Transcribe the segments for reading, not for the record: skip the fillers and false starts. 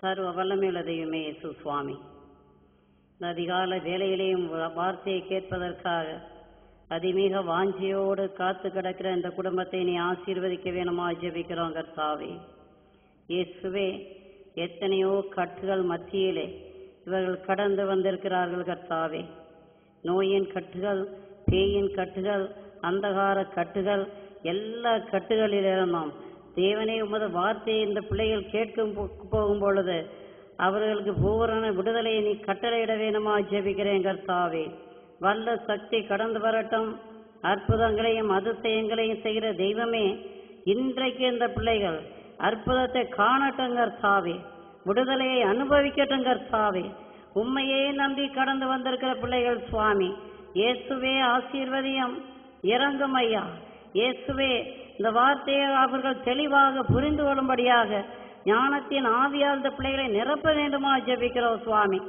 சர்வ வல்லமையுள்ள தெய்வமே இயேசு சுவாமி, இந்த அதிகால வேலையிலேயும் வார்த்தையை கேட்பதற்காக அதிமிக வாஞ்சியோடு காத்து கிடக்கிற இந்த குடும்பத்தை நீ ஆசீர்வதிக்க வேணுமா ஜெபிக்கிறோம் கர்த்தாவே. இயேசுவே, எத்தனையோ கட்டுகள் மத்தியிலே இவர்கள் கடந்து வந்திருக்கிறார்கள் கர்த்தாவே. நோயின் கட்டுகள், பேயின் கட்டுகள், அந்தகார கட்டுகள், எல்லா கட்டுகளிலிருந்தும் தேவனே உமது வார்த்தையை இந்த பிள்ளைகள் கேட்கும் போகும் பொழுது அவர்களுக்கு பூரண விடுதலையை நீ கட்டளையிட வேணுமா ஜெபிக்கிறேன் கர்த்தாவே. வல்ல சக்தி கடந்து வரட்டும். அற்புதங்களையும் அதிசயங்களையும் செய்கிற தெய்வமே, இன்றைக்கு இந்த பிள்ளைகள் அற்புதத்தை காணட்டும் கர்த்தாவே, விடுதலையை அனுபவிக்கட்டும் கர்த்தாவே. உண்மையே நம்பி கடந்து வந்திருக்கிற பிள்ளைகள் சுவாமி, இயேசுவே ஆசீர்வதியம், இறங்கும் ஐயா. இயேசுவே, இந்த வார்த்தையை அவர்கள் தெளிவாக புரிந்து கொள்ளும்படியாக ஞானத்தின் ஆவியால் இந்த பிள்ளைகளை நிரப்ப வேண்டுமா ஜெபிக்கிறோம் சுவாமி.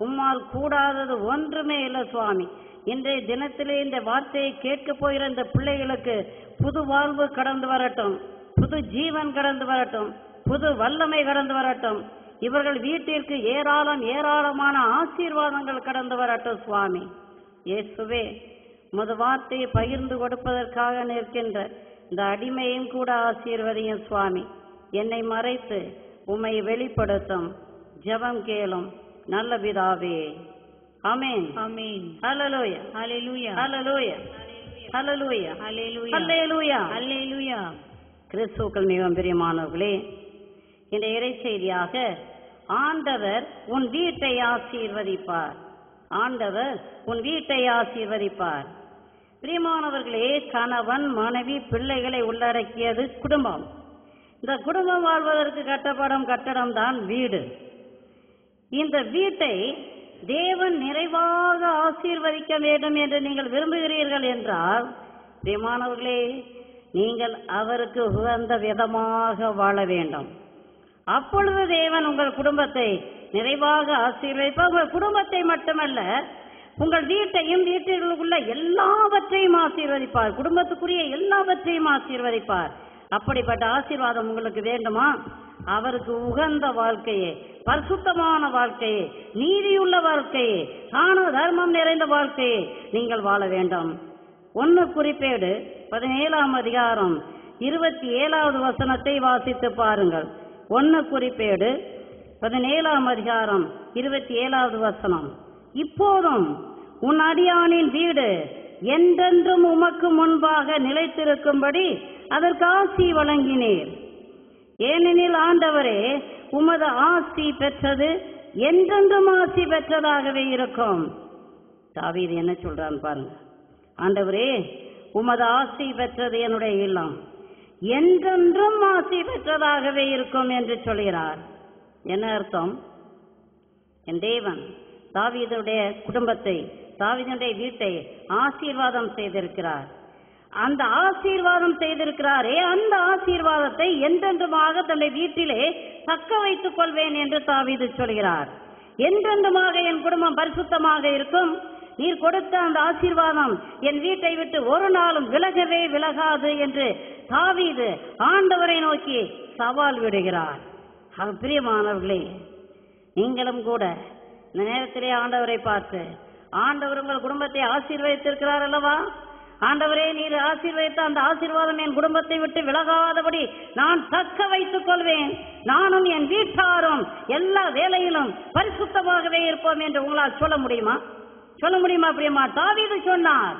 உம்மால் கூடாதது ஒன்றுமே இல்லை சுவாமி. இன்றைய தினத்திலே இந்த வார்த்தையை கேட்க போகிற இந்த பிள்ளைகளுக்கு புது வாழ்வு கடந்து வரட்டும், புது ஜீவன் கடந்து வரட்டும், புது வல்லமை கடந்து வரட்டும். இவர்கள் வீட்டிற்கு ஏராளமான ஆசீர்வாதங்கள் கடந்து வரட்டும் சுவாமி. இயேசுவே, உமது வார்த்தையை பகிர்ந்து கொடுப்பதற்காக நிற்கின்ற இந்த அடிமையும் கூட ஆசீர்வதியும் சுவாமி. என்னை மறைத்து உம்மை வெளிப்படுத்தும். ஜெபம் கேளும் நல்ல பிதாவே. ஆமென். ஆமென். ஹல்லேலூயா. ஹல்லேலூயா. ஹல்லேலூயா. ஹல்லேலூயா. ஹல்லேலூயா. ஹல்லேலூயா. கிறிஸ்துவுக்குள் மிகவும் பிரியமானவர்களே, இந்த இறைச்செய்தியாக ஆண்டவர் உன் வீட்டை ஆசீர்வதிப்பார். ஆண்டவர் உன் வீட்டை ஆசீர்வதிப்பார். பிரியமானவர்களே, கணவன் மனைவி பிள்ளைகளை உள்ளடக்கியது குடும்பம். இந்த குடும்பம் வாழ்வதற்கு கட்டப்படும் கட்டடம் தான் வீடு. இந்த வீட்டை தேவன் நிறைவாக ஆசீர்வதிக்க வேண்டும் என்று நீங்கள் விரும்புகிறீர்கள் என்றால், பிரியமானவர்களே, நீங்கள் அவருக்கு உகந்த விதமாக வாழ வேண்டும். அப்பொழுது தேவன் உங்கள் குடும்பத்தை நிறைவாக ஆசீர்வதிப்பார். உங்கள் குடும்பத்தை மட்டுமல்ல, உங்கள் வீட்டையும் வீட்டிற்குள்ள எல்லாவற்றையும் ஆசீர்வதிப்பார். குடும்பத்துக்குரிய எல்லாவற்றையும் ஆசீர்வதிப்பார். அப்படிப்பட்ட ஆசீர்வாதம் உங்களுக்கு வேண்டுமா? அவருக்கு உகந்த வாழ்க்கையே, பரிசுத்தமான வாழ்க்கையே, நீதியுள்ள வாழ்க்கையே, தான தர்மம் நிறைந்த வாழ்க்கையே நீங்கள் வாழ வேண்டும். 1 குறிப்பேடு 17ஆம் அதிகாரம் 27வது வசனத்தை வாசித்து பாருங்கள். 1 குறிப்பேடு 17ஆம் அதிகாரம் 27வது வசனம். இப்போதும் உன் அடியானின் வீடு என்றென்றும் உமக்கு முன்பாக நிலைத்திருக்கும்படி அதற்கு ஆசி வழங்கினீர். ஏனெனில் ஆண்டவரே, உமது ஆசி பெற்றது என்றென்றும் ஆசி பெற்றதாகவே இருக்கும். தாவீது என்ன சொல்றான் பாருங்க. ஆண்டவரே, உமது ஆசி பெற்றது என்னுடைய இல்லம், என்றென்றும் ஆசி பெற்றதாகவே இருக்கும் என்று சொல்கிறார். என்ன அர்த்தம்? என் தேவன் தாவீதுடைய குடும்பத்தை, தாவீதுடைய வீட்டை ஆசீர்வாதம் செய்திருக்கிறார். அந்த ஆசீர்வாதம் செய்திருக்கிறாரே, அந்த ஆசீர்வாதத்தை என்றென்றுமாக தன்னுடைய வீட்டிலே தக்க வைத்துக் கொள்வேன் என்று தாவீது சொல்கிறார். என்றென்றுமாக என் குடும்பம் பரிசுத்தமாக இருக்கும். நீர் கொடுத்த அந்த ஆசீர்வாதம் என் வீட்டை விட்டு ஒரு நாளும் விலகவே விலகாது என்று தாவீது ஆண்டவரை நோக்கி சவால் விடுகிறார். பிரியமானவர்களே, நீங்களும் கூட இந்த நேரத்திலே ஆண்டவரை பார்த்து, ஆண்டவர் உங்கள் குடும்பத்தை ஆசீர்வதித்திருக்கிறார் அல்லவா? ஆண்டவரே, நீர் ஆசீர்வதித்த அந்த ஆசீர்வாதம் என் குடும்பத்தை விட்டு விலகாதபடி நான் தக்க வைத்துக் கொள்வேன். நானும் என் வீட்டாரும் எல்லா வேலையிலும் பரிசுத்தமாகவே இருப்போம் என்று உங்களால் சொல்ல முடியுமா? சொல்ல முடியுமா? பிரியமா, தாவீது சொன்னார்,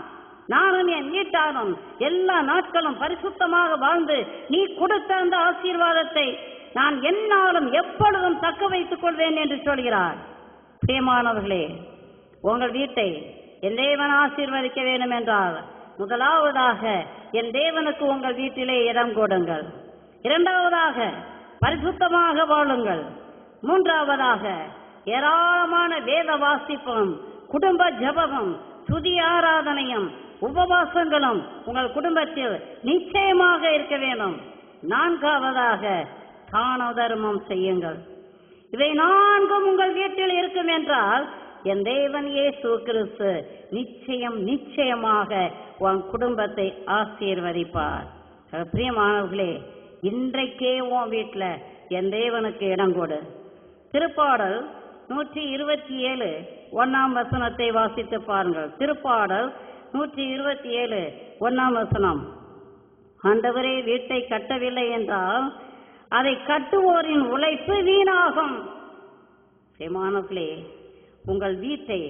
நானும் என் வீட்டாரும் எல்லா நாட்களும் பரிசுத்தமாக வாழ்ந்து நீ கொடுத்த அந்த ஆசீர்வாதத்தை நான் எந்நாளும் எப்பொழுதும் தக்க வைத்துக் கொள்வேன் என்று சொல்கிறார். பிரியமானவர்களே, உங்கள் வீட்டை என் தேவன் ஆசீர்வதிக்க வேண்டும் என்றால் முதலாவதாக என் தேவனுக்கு உங்கள் வீட்டிலே இடம் கொடுங்கள். இரண்டாவதாக பரிசுத்தமாக வாழுங்கள். மூன்றாவதாக ஏராளமான வேத வாசிப்பும், குடும்ப ஜபமும், துதி ஆராதனையும், உபவாசங்களும் உங்கள் குடும்பத்தில் நிச்சயமாக இருக்க வேண்டும். நான்காவதாக தான தர்மம் செய்யுங்கள். இவை 4ம் உங்கள் வீட்டில் இருக்கும் என்றால் என் தேவன் இயேசு கிறிஸ்து நிச்சயமாக உன் குடும்பத்தை ஆசீர்வதிப்பார். பிரியமானவர்களே, இன்றைக்கே உன் வீட்டில் என் தேவனுக்கு இடம் கொடு. திருப்பாடல் 127 1ஆம் வசனத்தை வாசித்து பாருங்கள். திருப்பாடல் 127 1ஆம் வசனம். ஆண்டவரே வீட்டை கட்டவில்லை என்றால் அதை கட்டுவோரின் உழைப்பு வீணாகும். பிரியமானவர்களே, உங்கள் வீட்டை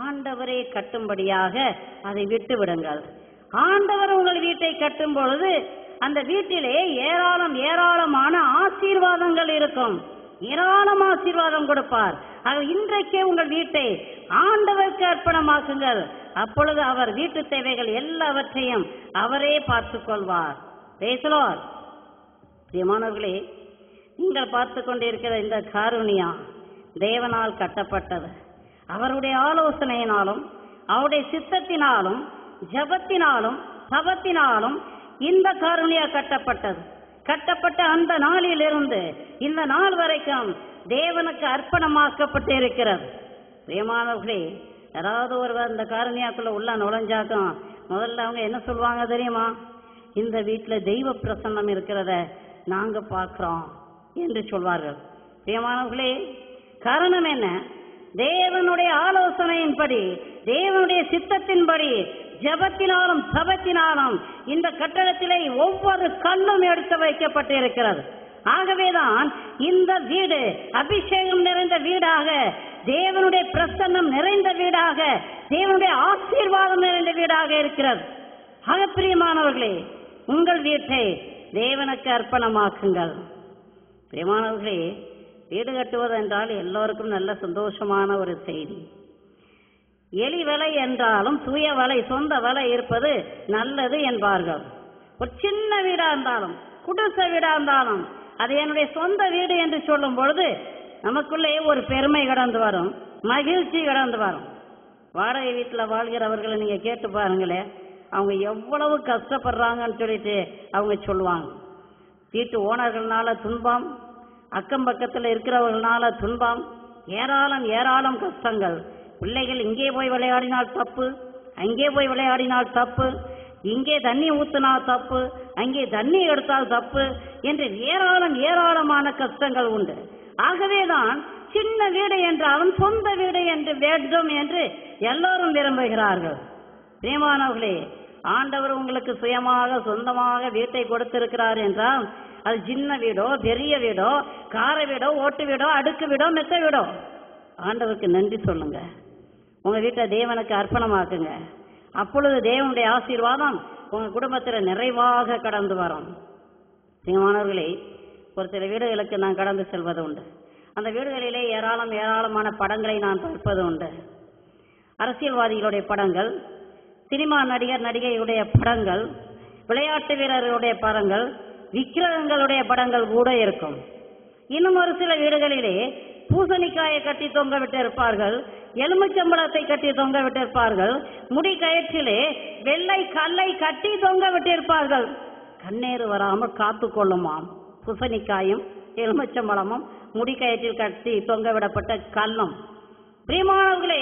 ஆண்டவரே கட்டும்படியாக அதை விட்டு விடுங்கள். ஆண்டவர் உங்கள் வீட்டை கட்டும் பொழுது அந்த வீட்டிலே ஏராளமான ஆசீர்வாதங்கள் இருக்கும். ஏராளம் ஆசீர்வாதம் கொடுப்பார். இன்றைக்கே உங்கள் வீட்டை ஆண்டவருக்கு அர்ப்பணமாக்குங்கள். அப்பொழுது அவர் வீட்டு தேவைகள் எல்லாவற்றையும் அவரே பார்த்துக் கொள்வார். Price the Lord. பிரியமானவர்களே, நீங்கள் பார்த்து கொண்டிருக்கிற இந்த காருண்யா தேவனால் கட்டப்பட்டது. அவருடைய ஆலோசனையினாலும் அவருடைய சித்தத்தினாலும் ஜபத்தினாலும் தவத்தினாலும் இந்த காருண்யா கட்டப்பட்டது. கட்டப்பட்ட அந்த நாளிலிருந்து இந்த நாள் வரைக்கும் தேவனுக்கு அர்ப்பணமாக்கப்பட்டு இருக்கிறது. பிரியமானவர்களே, யாராவது ஒருவர் இந்த காருண்யாக்குள்ள உள்ள நுழைஞ்சாக்கும் முதல்ல அவங்க என்ன சொல்லுவாங்க தெரியுமா? இந்த வீட்டில் தெய்வ பிரசன்னம் இருக்கிறத நாங்க பார்க்கிறோம் என்று சொல்வார்கள். பிரியமானவர்களே, காரணம் என்ன? தேவனுடைய ஆலோசனையின்படி, தேவனுடைய சித்தத்தின்படி, ஜபத்தினாலும் தபத்தினாலும் இந்த கட்டடத்திலே ஒவ்வொரு கல்லும் எடுத்து வைக்கப்பட்டு இருக்கிறது. ஆகவேதான் இந்த வீடு அபிஷேகம் நிறைந்த வீடாக, தேவனுடைய பிரசன்னம் நிறைந்த வீடாக, தேவனுடைய ஆசீர்வாதம் நிறைந்த வீடாக இருக்கிறது. ஆக பிரியமானவர்களே, உங்கள் வீட்டை தேவனுக்கு அர்ப்பணமாக்குங்கள். பிரியமானவர்களே, வீடு கட்டுவது என்றால் எல்லோருக்கும் நல்ல சந்தோஷமான ஒரு செய்தி. எலி வலை என்றாலும் சுய வலை, சொந்த வலை இருப்பது நல்லது என்பார்கள். ஒரு சின்ன வீடா இருந்தாலும், குடிசை வீடா இருந்தாலும், அது என்னுடைய சொந்த வீடு என்று சொல்லும் பொழுது நமக்குள்ளே ஒரு பெருமை கடந்து வரும், மகிழ்ச்சி கடந்து வரும். வாடகை வீட்டில் வாழ்கிறவர்களை நீங்க கேட்டு பாருங்களேன், அவங்க எவ்வளவு கஷ்டப்படுறாங்கன்னு சொல்லிட்டு அவங்க சொல்லுவாங்க. வீட்டு ஓனர்கள்னால துன்பம், அக்கம் பக்கத்தில் இருக்கிறவர்களால துன்பம், ஏராளம் கஷ்டங்கள். பிள்ளைகள் இங்கே போய் விளையாடினால் தப்பு, அங்கே போய் விளையாடினால் தப்பு, இங்கே தண்ணி ஊத்தினால் தப்பு, அங்கே தண்ணி எடுத்தால் தப்பு என்று ஏராளமான கஷ்டங்கள் உண்டு. ஆகவேதான் சின்ன வீடு என்றாலும் சொந்த வீடு என்று வேண்டும் என்று எல்லோரும் விரும்புகிறார்கள். பிரியமானவர்களே, ஆண்டவர் உங்களுக்கு சுயமாக சொந்தமாக வீட்டை கொடுத்திருக்கிறார் என்றால் அது சின்ன வீடோ பெரிய வீடோ கார வீடோ ஓட்டு வீடோ அடுக்கு வீடோ மெத்த வீடோ, ஆண்டவருக்கு நன்றி சொல்லுங்க. உங்க வீட்டை தேவனுக்கு அர்ப்பணமாக்குங்க. அப்பொழுது தேவனுடைய ஆசீர்வாதம் உங்க குடும்பத்தில் நிறைவாக கடந்து வரும். பிரியமானவர்களே, ஒரு சில வீடுகளுக்கு நான் கடந்து செல்வது உண்டு. அந்த வீடுகளிலே ஏராளமான படங்களை நான் பார்ப்பது உண்டு. அரசியல்வாதிகளுடைய படங்கள், சினிமா நடிகர் நடிகையுடைய படங்கள், விளையாட்டு வீரர்களுடைய படங்கள், விக்கிரகங்களுடைய படங்கள் கூட இருக்கும். இன்னும் ஒரு சில வீடுகளிலே பூசணிக்காயை கட்டி தொங்க விட்டு இருப்பார்கள், எலுமிச்சம்பழத்தை கட்டி தொங்க விட்டு இருப்பார்கள், முடி கயிற்றிலே வெள்ளை கல்லை கட்டி தொங்க விட்டு இருப்பார்கள். கண்ணீர் வராமல் காத்து கொள்ளுமாம் பூசணிக்காயும் எலுமிச்சம்பழமும் முடி கயிற்றில் கட்டி தொங்க விடப்பட்ட கல்லும். பிரியமானவர்களே,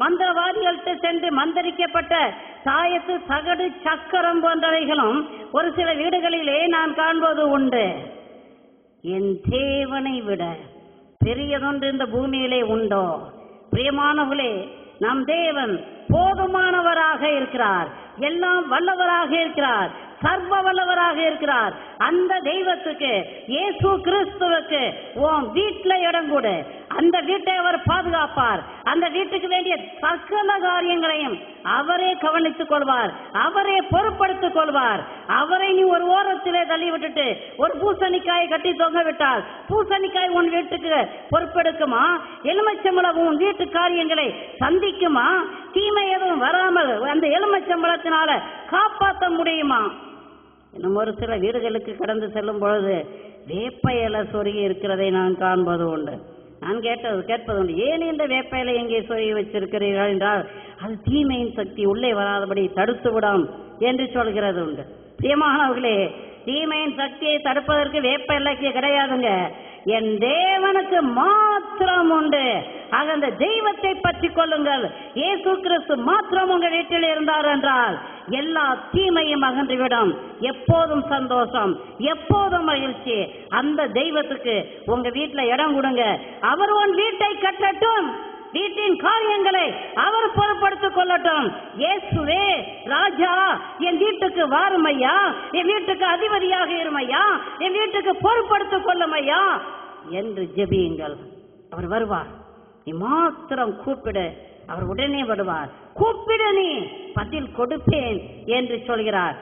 மந்திரவாதிகள்கிட்ட சென்று மந்திரிக்கப்பட்ட சாயத்து தகடு சக்கரம் போன்றவைகளும் ஒரு சில வீடுகளிலே நான் காண்பது உண்டு. என் தேவனை விட பெரியதொன்று இந்த பூமியிலே உண்டோ? பிரியமானவர்களே, நம் தேவன் போதுமானவராக இருக்கிறார், எல்லாம் வல்லவராக இருக்கிறார், சர்வ வல்லவராக இருக்கிறார். அந்த தெய்வத்துக்கு, இயேசு கிறிஸ்துவுக்கு உன் வீட்டுல இடம் கொடு. அந்த வீட்டை அவர் பாதுகாப்பார். அந்த வீட்டுக்கு வேண்டிய சகல காரியங்களையும் அவரே கவனித்துக் கொள்வார், அவரே பொறுப்படுத்திக் கொள்வார். அவரை நீ ஒரு ஓரத்திலே தள்ளி விட்டுட்டு ஒரு பூசணிக்காயை கட்டி தொங்க விட்டால் பூசணிக்காய் உன் வீட்டுக்கு பொறுப்பெடுக்குமா? எலுமிச்சம்பழம் உன் வீட்டு காரியங்களை சந்திக்குமா? தீமை எதுவும் வராமல் அந்த எலுமிச்சம்பழத்தினால காப்பாற்ற முடியுமா? இன்னும் ஒரு சில வீடுகளுக்கு கடந்து செல்லும் பொழுது வேப்ப இலை சொருகி இருக்கிறதை நான் காண்பது உண்டு. நான் கேட்பது உண்டு, ஏன் இந்த வேப்ப இலை எங்கே சொருகி வச்சிருக்கிறீர்கள் என்றால் அது தீமையின் சக்தி உள்ளே வராதபடி தடுத்து விடும் என்று சொல்கிறது உண்டு. பிரியமானவர்களே, தீமையின் சக்தியை தடுப்பதற்கு வேப்ப இலைக்கு கிடையாதுங்க, என் தேவனுக்கு மாத்திரம் உண்டு. ஆக அந்த தெய்வத்தை பற்றி கொள்ளுங்கள். இயேசு கிறிஸ்து மாத்திரம் உங்க வீட்டில் இருந்தார் என்றால் எல்லா தீமையும் அகன்றுவிடும். எப்போதும் சந்தோஷம், எப்போதும் மகிழ்ச்சி. அந்த தெய்வத்துக்கு உங்க வீட்டுல இடம் கொடுங்க. அவர் உன் வீட்டை கட்டட்டும், வீட்டின் காரியங்களை அவர் பொறுப்படுத்திக் கொள்ளட்டும். இயேசுவே ராஜா, என் வீட்டுக்கு வாருமையா, என் வீட்டுக்கு அதிபதியாக இருமையா, என் வீட்டுக்கு பொறுப்படுத்திக் கொள்ளுமையா என்று ஜெபியுங்கள். அவர் வருவார். நீ மாத்திரம் கூப்பிடு, அவர் உடனே வருவார். கூப்பிடு, நீ பதில் கொடுப்பேன் என்று சொல்கிறார்.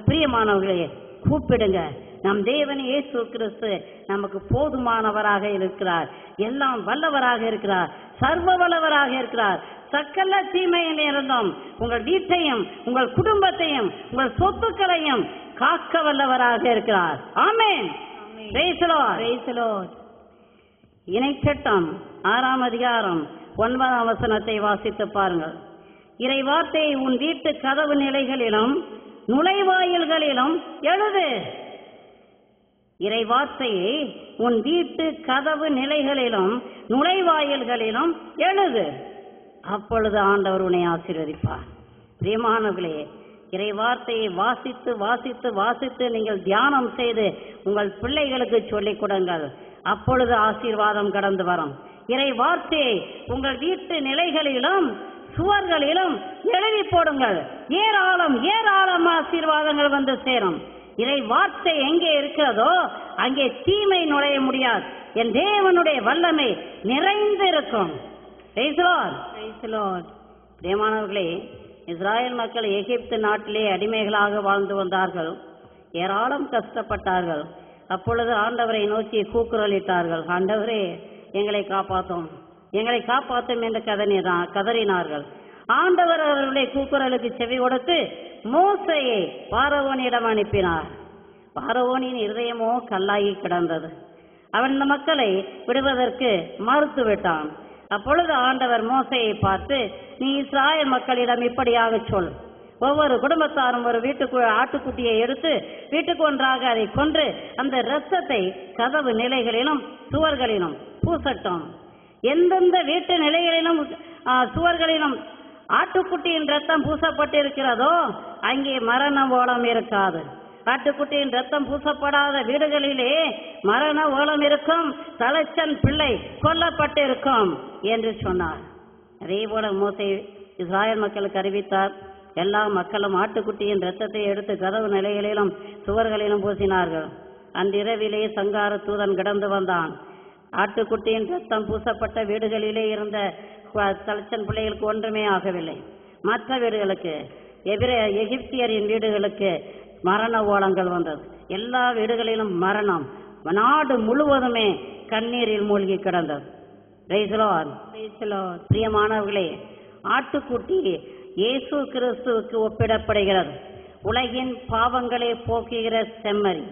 பிரியமானவர்களே, கூப்பிடுங்க. நம் தேவன் இயேசு கிறிஸ்து நமக்கு போதுமானவராக இருக்கிறார், எல்லாம் வல்லவராக இருக்கிறார், சர்வ வல்லவராக இருக்கிறார். சகல தீமையில் இருந்தும் உங்கள் வீட்டையும் உங்கள் குடும்பத்தையும் உங்கள் சொத்துக்களையும் காக்க வல்லவராக இருக்கிறார். Amen. Praise the Lord. Praise the Lord. இணைச்சட்டம் 6ஆம் அதிகாரம் 9ஆம் வசனத்தை வாசித்து பாருங்கள். இறை வார்த்தையை உன் வீட்டு கதவு நிலைகளிலும் நுழைவாயில்களிலும் எழுது. இறை வார்த்தையை உன் வீட்டு கதவு நிலைகளிலும் நுழைவாயில்களிலும் எழுது. அப்பொழுது ஆண்டவர் உன்னை ஆசீர்வதிப்பார். பிரியமானவர்களே, இறை வார்த்தையை வாசித்து வாசித்து வாசித்து நீங்கள் தியானம் செய்து உங்கள் பிள்ளைகளுக்கு சொல்லிக் கொடுங்கள். அப்பொழுது ஆசீர்வாதம் கடந்து வரும். இறை வார்த்தையை உங்கள் வீட்டு நிலைகளிலும் சுவர்களிலும் எழுதி போடுங்கள். ஏராளம் ஏராளம் ஆசீர்வாதங்கள் வந்து சேரும். இறை வார்த்தை எங்கே இருக்கிறதோ அங்கே தீமை நுழைய முடியாது. என் தேவனுடைய வல்லமை நிறைந்து இருக்கும். Price the Lord. Praise the Lord. பிரியமானவர்களே, இஸ்ராயேல் மக்கள் எகிப்து நாட்டிலே அடிமைகளாக வாழ்ந்து வந்தார்கள். ஏராளம் கஷ்டப்பட்டார்கள். அப்பொழுது ஆண்டவரை நோக்கி கூக்குரலிட்டார்கள். ஆண்டவரே, எங்களை காப்பாற்றும், எங்களை காப்பாற்றும் என்று கதறினார்கள். ஆண்டவர் அவர்களுடைய கூக்குரலுக்கு செவி கொடுத்து மோசேயை பார்வோனிடம் அனுப்பினார். பார்வோனின் இருதயமோ கல்லாகி கிடந்தது. அவன் இந்த மக்களை விடுவதற்கு மறுத்து விட்டான். அப்பொழுது ஆண்டவர் மோசேயை பார்த்து, நீ இஸ்ராயேல் மக்களிடம் இப்படியாக சொல், ஒவ்வொரு குடும்பத்தாரும் ஒரு வீட்டுக்கு ஆட்டுக்குட்டியை எடுத்து வீட்டுக்கு ஒன்றாக அதை கொன்று அந்த இரத்தத்தை கதவு நிலைகளிலும் சுவர்களிலும் பூசட்டும். எந்தெந்த வீட்டு நிலைகளிலும் சுவர்களிலும் ஆட்டுக்குட்டியின் ரத்தம் பூசப்பட்டிருக்கிறதோ அங்கே மரண ஓலம் இருக்காது. ஆட்டுக்குட்டியின் ரத்தம் பூசப்படாத வீடுகளிலே மரண ஓலம் இருக்கும், தலைச்சன் பிள்ளை கொல்லப்பட்டிருக்கும் என்று சொன்னார். அதே போல மோசே இஸ்ராயேல் மக்களுக்கு அறிவித்தார். எல்லா மக்களும் ஆட்டுக்குட்டியின் ரத்தத்தை எடுத்து கதவு நிலைகளிலும் சுவர்களிலும் பூசினார்கள். அன்றிரவிலே சங்கார தூதன் கிடந்து வந்தான். ஆட்டுக்குட்டியின் ரத்தம் பூசப்பட்ட வீடுகளிலே இருந்த தலைச்சன் பிள்ளைகளுக்கு ஒன்றுமே ஆகவில்லை. மற்ற வீடுகளுக்கு, எகிப்தியரின் வீடுகளுக்கு மரண ஓலங்கள் வந்தது. எல்லா வீடுகளிலும் மரணம். நாடு முழுவதுமே கண்ணீரில் மூழ்கி கிடந்தது. Price the Lord. Praise the Lord. பிரியமானவர்களே, ஆட்டுக்குட்டி இயேசு கிறிஸ்துவுக்கு ஒப்பிடப்படுகிறது. உலகின் பாவங்களை போக்குகிற செம்மறி.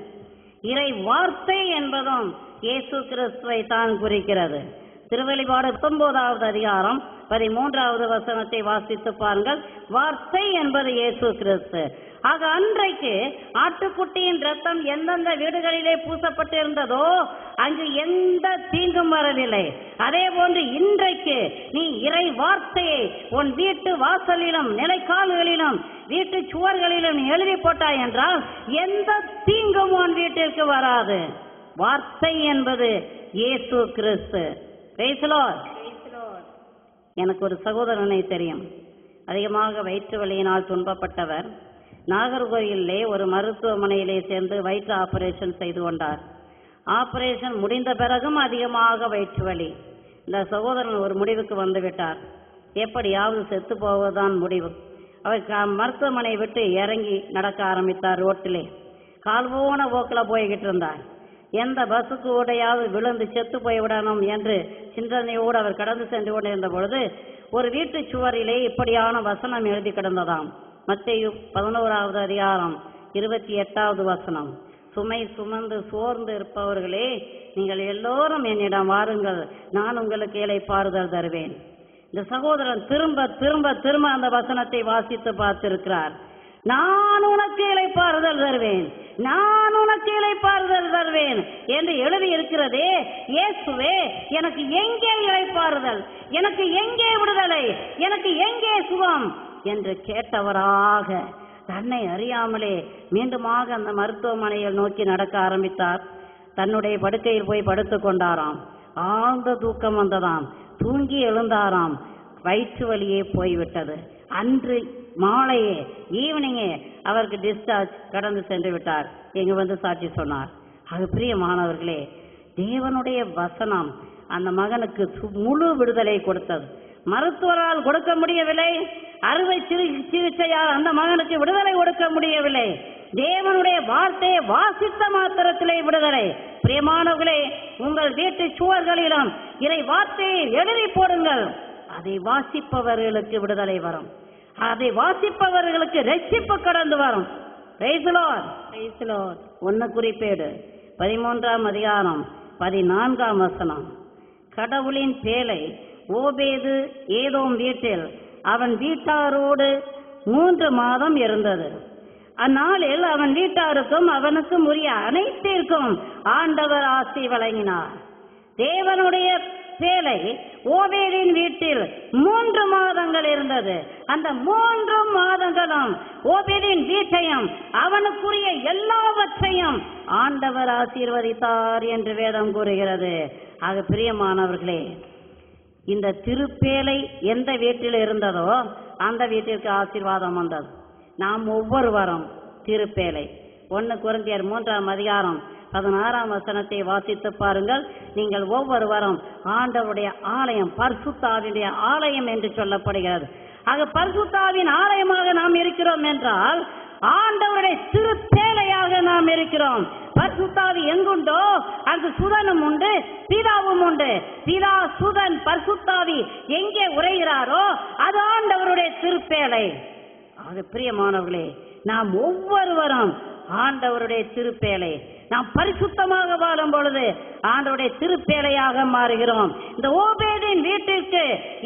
இறை வார்த்தை என்பதும் இயேசு கிறிஸ்துவை தான் குறிக்கிறது. திருவெளிப்பாடு 19ஆவது அதிகாரம் 13ஆவது வசனத்தை வாசித்து பாருங்கள். வார்த்தை என்பது இயேசு கிறிஸ்து. ஆக அன்றைக்கு ஆட்டுக்குட்டியின் ரத்தம் எந்தெந்த வீடுகளிலே பூசப்பட்டிருந்ததோ அங்கு எந்த தீங்கும் வரவில்லை. அதே போன்று இன்றைக்கு நீ இறை வார்த்தையை உன் வீட்டு வாசலிலும் நிலைக்கால்களிலும் வீட்டு சுவர்களிலும் எழுதி போட்டாய் என்றால் எந்த தீங்கும் உன் வீட்டிற்கு வராது. வார்த்தை என்பது இயேசு கிறிஸ்து. Price the Lord. எனக்கு ஒரு சகோதரனை தெரியும். அதிகமாக வயிற்று வலியினால் துன்பப்பட்டவர். நாகர்கோயிலே ஒரு மருத்துவமனையிலே சேர்ந்து வயிற்று ஆபரேஷன் செய்து கொண்டார். ஆபரேஷன் முடிந்த பிறகும் அதிகமாக வயிற்று வலி. இந்த சகோதரன் ஒரு முடிவுக்கு வந்து விட்டார். எப்படியாவது செத்து போவதுதான் முடிவு. அவர் மருத்துவமனை விட்டு இறங்கி நடக்க ஆரம்பித்தார். ரோட்டிலே கால் போன போக்கில் போய்கிட்டு இருந்தார். எந்த பஸ்ஸுக்கு ஓடையாவது விழுந்து செத்து போய்விடணும் என்று சிந்தனையோடு அவர் கடந்து சென்று கொண்டிருந்த பொழுது ஒரு வீட்டு சுவரிலே இப்படியான வசனம் எழுதி கிடந்ததாம். மத்தேயு 11ஆவது அதிகாரம் 28ஆவது வசனம். சுமை சுமந்து சோர்ந்து இருப்பவர்களே, நீங்கள் எல்லோரும் என்னிடம் வாருங்கள், நான் உங்களுக்கு இளைப்பாறுதல் தருவேன். இந்த சகோதரன் திரும்ப திரும்ப திரும்ப அந்த வசனத்தை வாசித்து பார்த்திருக்கிறார். நான் உனக்கு இளைப்பாறுதல் தருவேன், நான் உனக்கு இளைப்பாறுதல் தருவேன் என்று எழுதி இருக்கிறதே. இயேசுவே, எனக்கு எங்கே இளைப்பாறுதல், எனக்கு எங்கே விடுதலை, எனக்கு எங்கே சுகம் என்று கேட்டவராக தன்னை அறியாமலே மீண்டுமாக அந்த மருத்துவமனையில் நோக்கி நடக்க ஆரம்பித்தார். தன்னுடைய படுக்கையில் போய் படுத்துக் கொண்டாராம். ஆழ்ந்த தூக்கம் வந்ததாம். தூங்கி எழுந்தாராம். வயிற்று வலியே போய்விட்டது. அன்று மாலையே ஈவினிங்கே அவருக்கு டிஸ்சார்ஜ் கடந்து சென்று விட்டார். எங்க வந்து சாட்சி சொன்னார். அது பிரியமானவர்களே, தேவனுடைய வசனம் அந்த மகனுக்கு முழு விடுதலை கொடுத்தது. மருத்துவரால் கொடுக்க முடியவில்லை, அறுவை சிகிச்சையால் அந்த மகனுக்கு விடுதலை கொடுக்க முடியவில்லை. தேவனுடைய வார்த்தையை வாசித்த மாத்திரத்திலே விடுதலை. பிரியமானவர்களே, உங்கள் வீட்டு சுவர்களிலும் இதை வார்த்தையை எழுதி போடுங்கள். அதை வாசிப்பவர்களுக்கு விடுதலை வரும், அதை வாசிப்பவர்களுக்கு ரட்சிப்பு கடந்து வரும். Price the Lord, praise the Lord. 1 குறிப்பேடு 13ஆம் அதிகாரம் 14ஆம் வசனம். கடவுளின் பேழை ஓபேது ஏதோம் வீட்டில் அவன் வீட்டாரோடு 3 மாதம் இருந்தது. அந்நாளில் அவன் வீட்டாருக்கும் அவனுக்கும் உரிய அனைத்திற்கும் ஆண்டவர் ஆசி வழங்கினார். தேவனுடைய பேழை ஓபேதின் வீட்டில் 3 மாதங்கள் இருந்தது. அந்த 3 மாதங்களும் ஓபேதின் வீட்டையும் அவனுக்குரிய எல்லாவற்றையும் ஆண்டவர் ஆசீர்வதித்தார் என்று வேதம் கூறுகிறது. ஆக பிரியமானவர்களே, இந்த திருப்பேழை எந்த வீட்டில் இருந்ததோ அந்த வீட்டிற்கு ஆசீர்வாதம் வந்தது. நாம் ஒவ்வொருவரும் திருப்பேழை 1 கொரிந்தியர் 3ஆம் அதிகாரம் 16ஆம் வசனத்தை வாசித்து பாருங்கள். நீங்கள் ஒவ்வொருவரும் ஆண்டவருடைய ஆலயம், பரிசுத்த ஆவியுடைய ஆலயம் என்று சொல்லப்படுகிறது. ஆக பரிசுத்த ஆவியின் ஆலயமாக நாம் இருக்கிறோம் என்றால் ஆண்டவருடைய திருப்பேழையாக நாம் இருக்கிறோம். பரிசுத்த ஆவி எங்குண்டோ அங்கு சுதனும் உண்டு, பிதாவும் உண்டு. பிதா, சுதன், பரிசுத்த ஆவி எங்கே உரைகிறாரோ அது ஆண்டவருடைய திருப்பேழை. ஆக பிரியமானவர்களே, நாம் ஒவ்வொருவரும் ஆண்டவருடைய திருப்பேழை. நாம் பரிசுத்தமாக வாழும் பொழுது ஆண்டவருடைய திருப்பேழையாக மாறுகிறோம். இந்த ஓபேதின் வீட்டிற்கு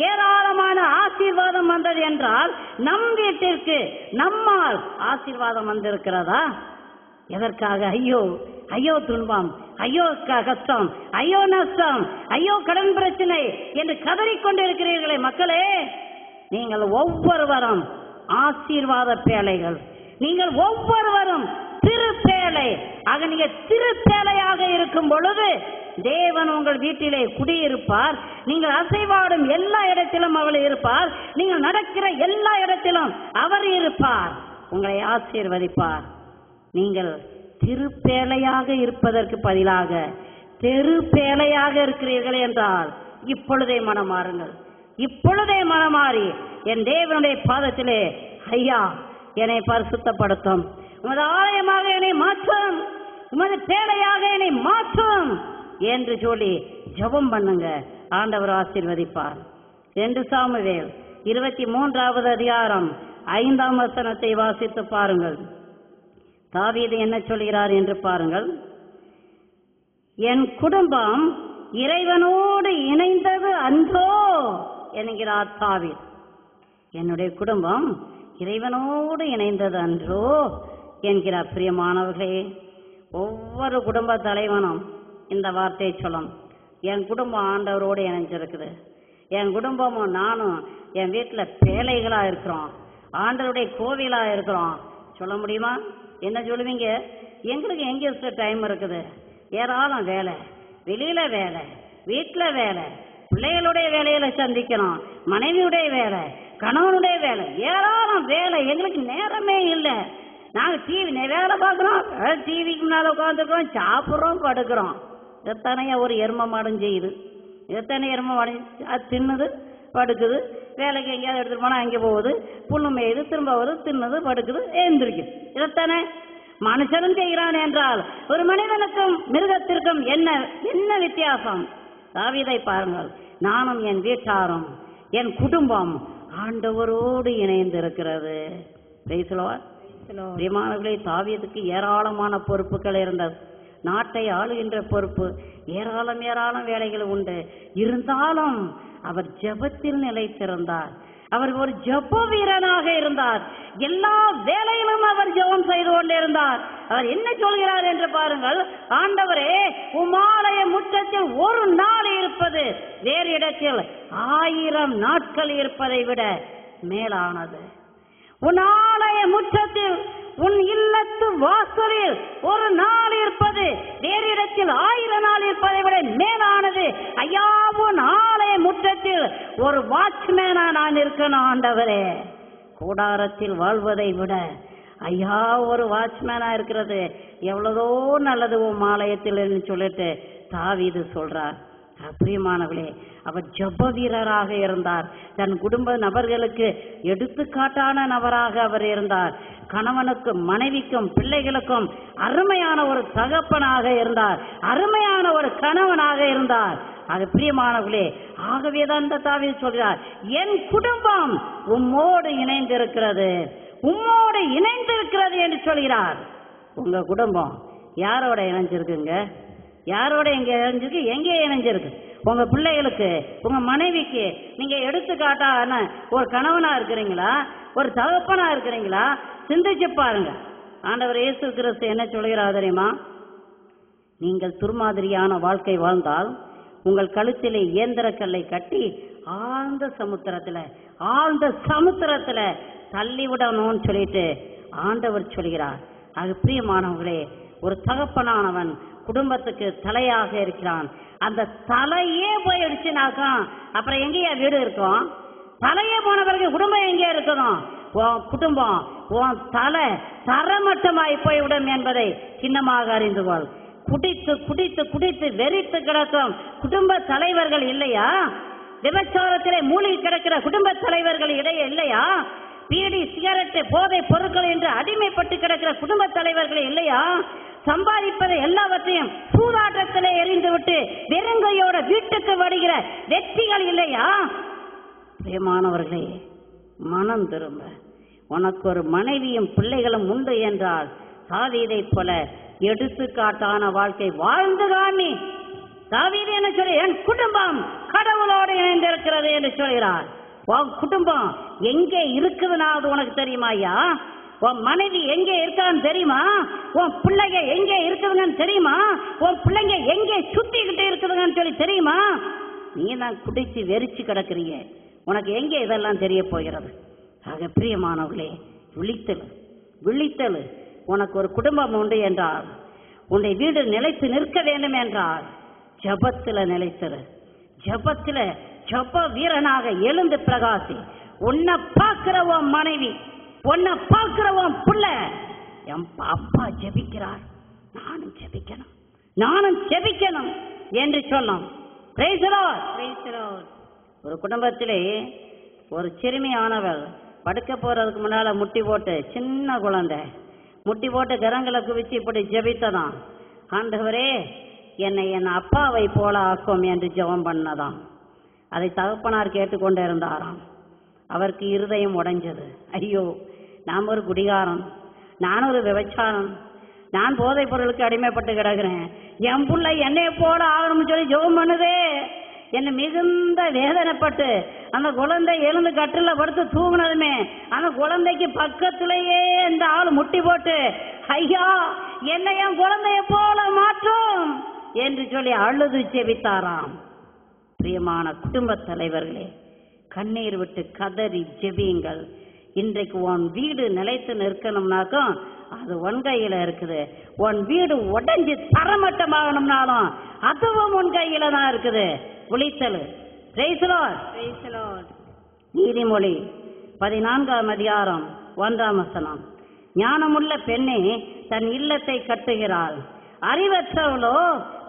ஏராளமான ஆசீர்வாதம் வந்தது என்றால் நம் வீட்டிற்கு நம்மால் ஆசீர்வாதம் வந்திருக்கிறதா? எதற்காக ஐயோ ஐயோ துன்பம், ஐயோ கஷ்டம், ஐயோ நஷ்டம், ஐயோ கடன் பிரச்சனை என்று கதறிக்கொண்டிருக்கிறீர்களே மக்களே, நீங்கள் ஒவ்வொருவரும் ஆசீர்வாத பேழைகள். நீங்கள் ஒவ்வொருவரும் திருப்பேழை. ஆக நீங்கள் திருப்பேழையாக இருக்கும் பொழுது தேவன் உங்கள் வீட்டிலே குடியிருப்பார். நீங்கள் அசைவாடும் எல்லா இடத்திலும் அவர் இருப்பார். நீங்கள் நடக்கிற எல்லா இடத்திலும் அவர் இருப்பார், உங்களை ஆசீர்வதிப்பார். நீங்கள் திருப்பேழையாக இருப்பதற்கு பதிலாக தெருப்பேழையாக இருக்கிறீர்கள் என்றால் இப்பொழுதே மனமாறுங்கள். இப்பொழுதே மனமாறி என் தேவனுடைய பாதத்திலே, ஐயா என்னை பரிசுத்தப்படுத்தும், உமது ஆலயமாக என்னை மாற்றும், உமது பேழையாக என்னை மாற்றும் என்று சொல்லி ஜெபம் பண்ணுங்க. ஆண்டவர் ஆசீர்வதிப்பார். 2 சாமுவேல் 23ஆவது அதிகாரம் 5ஆம் வசனத்தை வாசித்து பாருங்கள். தாவீது என்ன சொல்கிறார் என்று பாருங்கள். என் குடும்பம் இறைவனோடு இணைந்தது அன்றோ என்கிறார் தாவீது. என்னுடைய குடும்பம் இறைவனோடு இணைந்தது அன்றோ என்கிறார். பிரியமானவர்களே, ஒவ்வொரு குடும்ப தலைவனும் இந்த வார்த்தையை சொல்லும். என் குடும்பம் ஆண்டவரோடு இணைஞ்சிருக்குது, என் குடும்பமும் நானும் என் வீட்டில் பேழைகளா இருக்கிறோம், ஆண்டவருடைய கோவிலா இருக்கிறோம். சொல்ல முடியுமா? என்ன சொல்லுவீங்க? எங்களுக்கு எங்க டைம் இருக்குது, ஏராளம் வேலை, வெளியில வேலை, வீட்டில் வேலை, பிள்ளைகளுடைய வேலையில சந்திக்கணும், மனைவியுடைய வேலை, கணவனுடைய வேலை, ஏராளம் வேலை, எங்களுக்கு நேரமே இல்லை. நாங்கள் டிவி வேலை பார்க்குறோம், டிவிக்கு முன்னால் உட்காந்துருக்கோம், சாப்பிட்றோம், படுக்கிறோம். எத்தனையா ஒரு எரும மாடும் செய்யுது, எத்தனை எரும மாடு அது தின்னுது, படுக்குது, வேலைக்கு எங்கேயாவது எடுத்துகிட்டு போனால் அங்கே போகுது, புண்ணு மேயுது, திரும்ப வருது, தின்னுது, படுக்குது, எழுந்திருக்குது. இதைத்தானே மனுஷனும் செய்கிறான் என்றால் ஒரு மனிதனுக்கும் மிருகத்திற்கும் என்ன என்ன வித்தியாசம்? தாவீதை பாருங்கள். நானும் என் வீட்டாரும் என் குடும்பம் ஆண்டவரோடு இணைந்திருக்கிறது. பிரியமானவர்களே, தாவீதுக்கு ஏராளமான பொறுப்புகள் இருந்தது. நாட்டை ஆளுகின்ற பொறுப்பு, ஏராளம் ஏராளம் வேலைகள் உண்டு. இருந்தாலும் அவர் ஜெபத்தில் நிலைத்திருந்தார். அவர் ஒரு ஜெப வீரனாக இருந்தார். எல்லா வேலையிலும் அவர் ஜெபம் செய்து கொண்டிருந்தார். அவர் என்ன சொல்கிறார் என்று பாருங்கள். ஆண்டவரே, உம்மாலய முற்றத்தில் ஒரு நாள் இருப்பது வேறு இடத்தில் 1000 நாட்கள் இருப்பதை விட மேலானது. உன் ஆலய முற்றத்தில், உன் இல்லத்து வாசலில் ஒரு நாள் இருப்பது வேறு இடத்தில் 1000 நாள் இருப்பதை விட மேலானது. ஐயா, உன் ஆலய முற்றத்தில் ஒரு வாட்ச்மேனா நான் இருக்கணும் ஆண்டவரே. கூடாரத்தில் வாழ்வதை விட ஐயா ஒரு வாட்ச்மேனா இருக்கிறது எவ்வளவோ நல்லது உன் ஆலயத்தில் சொல்லிட்டு தாவீது சொல்றார். பிரியமானவர்களே, அவர் ஜெப வீரராக இருந்தார். தன் குடும்ப நபர்களுக்கு எடுத்துக்காட்டான நபராக அவர் இருந்தார். கணவனுக்கும் மனைவிக்கும் பிள்ளைகளுக்கும் அருமையான ஒரு தகப்பனாக இருந்தார். அருமையான ஒரு கணவனாக இருந்தார். அது பிரியமானவர்களே, ஆகவேதான் இந்த தாவீது சொல்கிறார், என் குடும்பம் உம்மோடு இணைந்திருக்கிறது, உம்மோடு இணைந்திருக்கிறது என்று சொல்கிறார். உங்க குடும்பம் யாரோட இணைஞ்சிருக்குங்க? யாரோட எங்க இணைஞ்சிருக்கு? எங்கே இணைஞ்சிருக்கு? உங்க பிள்ளைகளுக்கு, உங்க மனைவிக்கு நீங்க எடுத்துக்காட்டான ஒரு கணவனா இருக்கிறீங்களா? ஒரு தகப்பனா இருக்கிறீங்களா? சிந்திச்சு பாருங்க. ஆண்டவர் இயேசு கிறிஸ்து என்ன சொல்கிறார் தெரியுமா? நீங்கள் துர்மாதிரியான வாழ்க்கை வாழ்ந்தால் உங்கள் கழுத்திலே இயந்திர கல்லை கட்டி ஆழ்ந்த சமுத்திரத்துல தள்ளிவிடணும்னு சொல்லிட்டு ஆண்டவர் சொல்கிறார். அது பிரியமானவர்களே, ஒரு தகப்பனானவன் குடும்பத்துக்கு தலையாக இருக்கிறான். அந்த தலையே போயிடுச்சுனாக்கா அப்புறம் எங்கேயா வீடு இருக்கும்? தலையே போன பிறகு குடும்பம் எங்கே இருக்கணும்? உன் குடும்பம், உன் தலை தரமட்டமாய் போய்விடும் என்பதை சின்னமாக அறிந்து கொள். குடித்து குடித்து குடித்து வெறித்து கிடக்கும் குடும்ப தலைவர்கள் இல்லையா? விபச்சாரத்திலே மூழ்கி கிடக்கிற குடும்ப தலைவர்கள் இடையே இல்லையா? பீடி, சிகரெட்டு, போதை பொருட்கள் என்று அடிமைப்பட்டு கிடக்கிற குடும்ப தலைவர்கள் இல்லையா? சம்பாதிப்பதை எல்லாவற்றையும் சூதாட்டத்திலே எறிந்துவிட்டு வெறுங்கையோட வீட்டுக்கு வருகிற வெற்றிகள் இல்லையா? பிரியமானவர்களே, மனம் திரும்ப. உனக்கு ஒரு மனைவியும் பிள்ளைகளும் உண்டு என்றால் தாவீதை போல எடுத்துக்காட்டான வாழ்க்கை வாழ்ந்து காமி. தாவீது என்ன சொல்லி, என் குடும்பம் கடவுளோடு இணைந்திருக்கிறது என்று சொல்கிறார். உன் குடும்பம் எங்கே இருக்குதுன்னா அது உனக்கு தெரியுமா ஐயா? உன் மனைவி எங்கே இருக்கான்னு தெரியுமா? உன் பிள்ளைங்க எங்கே இருக்குதுங்கன்னு தெரியுமா? உன் பிள்ளைங்க எங்கே சுத்திக்கிட்டு இருக்குதுங்கன்னு சொல்லி தெரியுமா? நீ தான் குடிச்சு வெறிச்சு கிடக்குறீங்க, உனக்கு எங்கே இதெல்லாம் தெரிய போகிறது? ஆக பிரியமானவர்களே, விழித்தல். உனக்கு ஒரு குடும்பம் உண்டு என்றால், உன்னை வீடு நிலைத்து நிற்க வேண்டும் என்றால் ஜபத்துல நிலைத்திரு. ஜபத்துல ஜப வீரனாக எழுந்து பிரகாசி. உன்னை பார்க்கிற உன் மனைவி, உன்னை பார்க்கிற உன் பிள்ளை, என் அப்பா ஜெபிக்கிறார், நானும் ஜெபிக்கணும் என்று சொல்லும். Price the Lord. ஒரு குடும்பத்திலே ஒரு சிறுமியானவள் படுக்க போறதுக்கு முன்னால முட்டி போட்டு, சின்ன குழந்தை முட்டி போட்டு கரங்களை குவிச்சு இப்படி ஜெபித்ததான், ஆண்டவரே என்னை என் அப்பாவை போல ஆக்கும் என்று ஜெபம் பண்ணதாம். அதை தகப்பனார் கேட்டுக்கொண்டே இருந்தாராம். அவருக்கு இருதயம் உடைஞ்சது. ஐயோ, நான் ஒரு குடிகாரன், நான் ஒரு விபச்சாரம், நான் போதைப் பொருளுக்கு அடிமைப்பட்டு கிடக்கிறேன், என் பிள்ளை என்னை போல ஆகணும்னு சொல்லி ஜெபம் பண்ணுதே. என்னை மிகுந்த வேதனைப்பட்டு அந்த குழந்தை எழுந்து கட்டில படுத்து தூங்கினதுமே அந்த குழந்தைக்கு பக்கத்திலேயே இந்த ஆள் முட்டி போட்டு, ஐயா என்னை என் குழந்தைய போல மாற்றும் என்று சொல்லி அழுது ஜெபித்தாராம். பிரியமான குடும்ப தலைவர்களே, கண்ணீர் விட்டு கதறி ஜெபியுங்கள். இன்றைக்கு உன் வீடு நிலைத்து நிற்கணும்னாக்கா அது உன் கையில இருக்குது. உன் வீடு உடைஞ்சு தரமட்டமாகணும்னாலும் அதுவும் உன் கையில தான் இருக்குது. விழித்தல். Price the Lord. நீதிமொழி 14ஆம் அதிகாரம் 1ஆம் வசனம். ஞானமுள்ள பெண்ணே தன் இல்லத்தை கட்டுகிறாள், அறிவற்றவளோ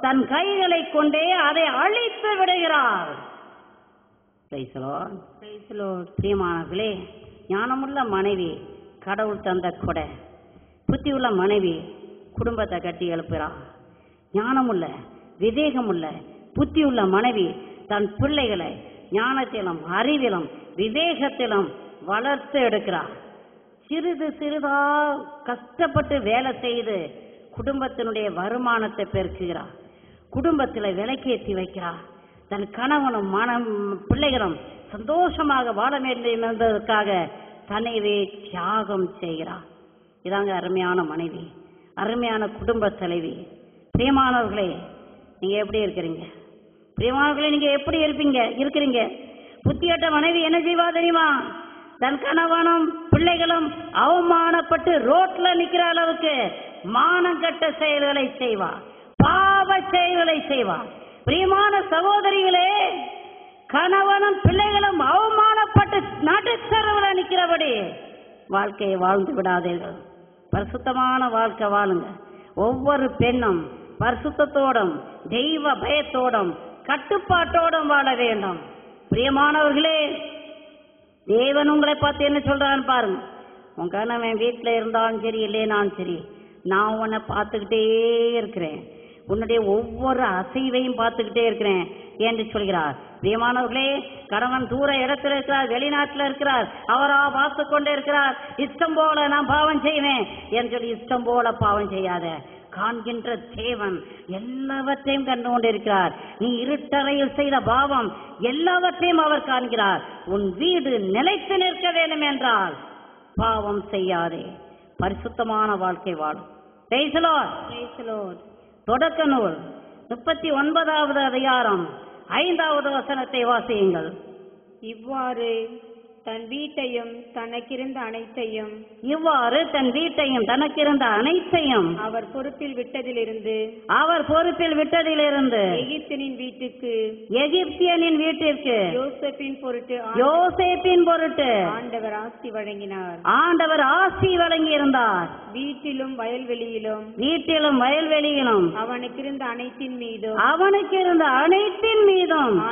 தன் கைகளை கொண்டே அதை அழித்து விடுகிறாள். Price the Lord. பிரியமானவர்களே, ஞானமுள்ள மனைவி கடவுள் தந்த கொடை. புத்தியுள்ள மனைவி குடும்பத்தை கட்டி எழுப்புகிறார். ஞானமுள்ள, விவேகமுள்ள, புத்தியுள்ள மனைவி தன் பிள்ளைகளை ஞானத்திலும் அறிவிலும் விவேகத்திலும் வளர்த்து எடுக்கிறார். சிறிது சிறிதா கஷ்டப்பட்டு வேலை செய்து குடும்பத்தினுடைய வருமானத்தை பெருக்குகிறார். குடும்பத்தில் விலைக்கேற்றி வைக்கிறார். தன் கணவனும் பிள்ளைகளும் சந்தோஷமாக வாழ வேண்டும் என்பதற்காக தன்னைவே தியாகம் செய்கிறார். இதாங்க அருமையான மனைவி, அருமையான குடும்ப தலைவி. பிரியமானவர்களே, நீங்க எப்படி இருக்கிறீங்க? பிரியமானவர்களே, நீங்க எப்படி இருக்கிறீங்க? புத்தியட்ட மனைவி என்ன செய்வா தெரியுமா? தன் கணவனும் பிள்ளைகளும் அவமானப்பட்டு ரோட்ல நிக்கிற அளவுக்கு மானங்கட்ட செயல்களை செய்வா, பாவ செயல்களை செய்வா. பிரியமான சகோதரிகளே, கணவனும் பிள்ளைகளும் அவமானப்பட்டு நடுத்தரவுல நிக்கிறபடி வாழ்க்கையை வாழ்ந்து விடாதீர்கள். பரிசுத்தமான வாழ்க்கை வாழுங்க. ஒவ்வொரு பெண்ணும் பரிசுத்தத்தோடும் தெய்வ பயத்தோடும் கட்டுப்பாட்டோடும் வாழ வேண்டும். பிரியமானவர்களே, தேவன் உங்களை பார்த்து என்ன சொல்றான்னு பாருங்க. உன் கணவன் வீட்டில் இருந்தாலும் சரி, இல்லைனாலும் சரி, நான் உன்னை பார்த்துக்கிட்டே இருக்கிறேன், உன்னுடைய ஒவ்வொரு அசைவையும் பார்த்துக்கிட்டே இருக்கிறேன் என்று சொல்கிறார். பிரியமானவர்களே, கணவன் தூர இடத்துல இருக்கிறார், வெளிநாட்டில் இருக்கிறார், அவரா பார்த்து கொண்டே இருக்கிறார். இஷ்டம் போல நான் பாவம் செய்வேன் என்று சொல்லி இஷ்டம் போல பாவம் செய்யாத. காண்கின்ற தேவன் எல்லாவற்றையும் கண்டு கொண்டிருக்கிறார். நீ இருட்டறையில் செய்த பாவம் எல்லாவற்றையும் அவர் காண்கிறார். உன் வீடு நிலைத்து நிற்க வேண்டும் என்றால் பாவம் செய்யாதே, பரிசுத்தமான வாழ்க்கை வாழும். Price the Lord. தொடக்க நூல் 39வது அதிகாரம் 5வது வசனத்தை வாசியுங்கள். இவ்வாறு தன் வீட்டையும் தனக்கிருந்த அனைத்தையும் அவர் பொறுப்பில் விட்டதிலிருந்து எகிப்தியனின் வீட்டிற்கு யோசேப்பின் பொருட்டு ஆண்டவர் ஆசி வழங்கியிருந்தார். வீட்டிலும் வயல்வெளியிலும் அவனுக்கிருந்த அனைத்தின் மீதும்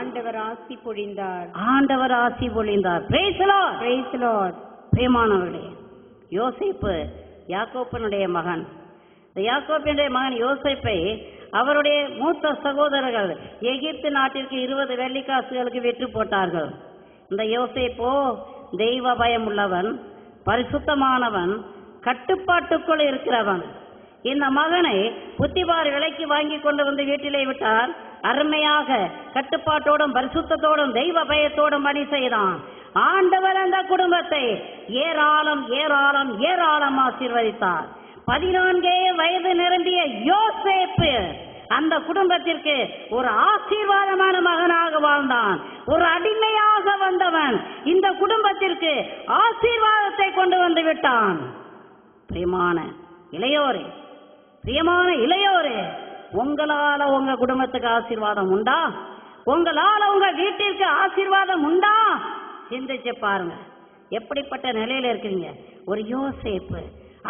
ஆண்டவர் ஆசி பொழிந்தார். Praise the Lord. பிரியமானவர்களே, யோசேப்பு யாக்கோப்பினுடைய மகன். யாக்கோப்பினுடைய மகன் யோசேப்பை அவருடைய மூத்த சகோதரர்கள் எகிப்து நாட்டிற்கு 20 வெள்ளிக்காசுகளுக்கு விற்று போட்டார்கள். இந்த யோசேப்போ தெய்வ பயம் உள்ளவன், பரிசுத்தமானவன், கட்டுப்பாட்டுக்குள் இருக்கிறவன். இந்த மகனை புத்திபார் விலைக்கு வாங்கி கொண்டு வந்து வீட்டிலே விட்டார். அருமையாக கட்டுப்பாட்டோடும் பரிசுத்தத்தோடும் தெய்வ பயத்தோடும் பணி செய்தான். ஆண்டவர் அந்த குடும்பத்தை ஏராளம் ஆசீர்வதித்தார். 14 வயது நிரம்பிய யோசேப்பு அந்த குடும்பத்திற்கு ஒரு ஆசீர்வாதமான மகனாக வாழ்ந்தான். ஒரு அடிமையாக வந்தவன் இந்த குடும்பத்திற்கு ஆசீர்வாதத்தை கொண்டு வந்து விட்டான். பிரியமான இளையோரே, உங்களால உங்க குடும்பத்துக்கு ஆசீர்வாதம் உண்டா? உங்களால உங்க வீட்டிற்கு ஆசீர்வாதம் உண்டா? சிந்திச்சு பாருங்க. எப்படிப்பட்ட நிலையில இருக்கிறீங்க? ஒரு யோசேப்பு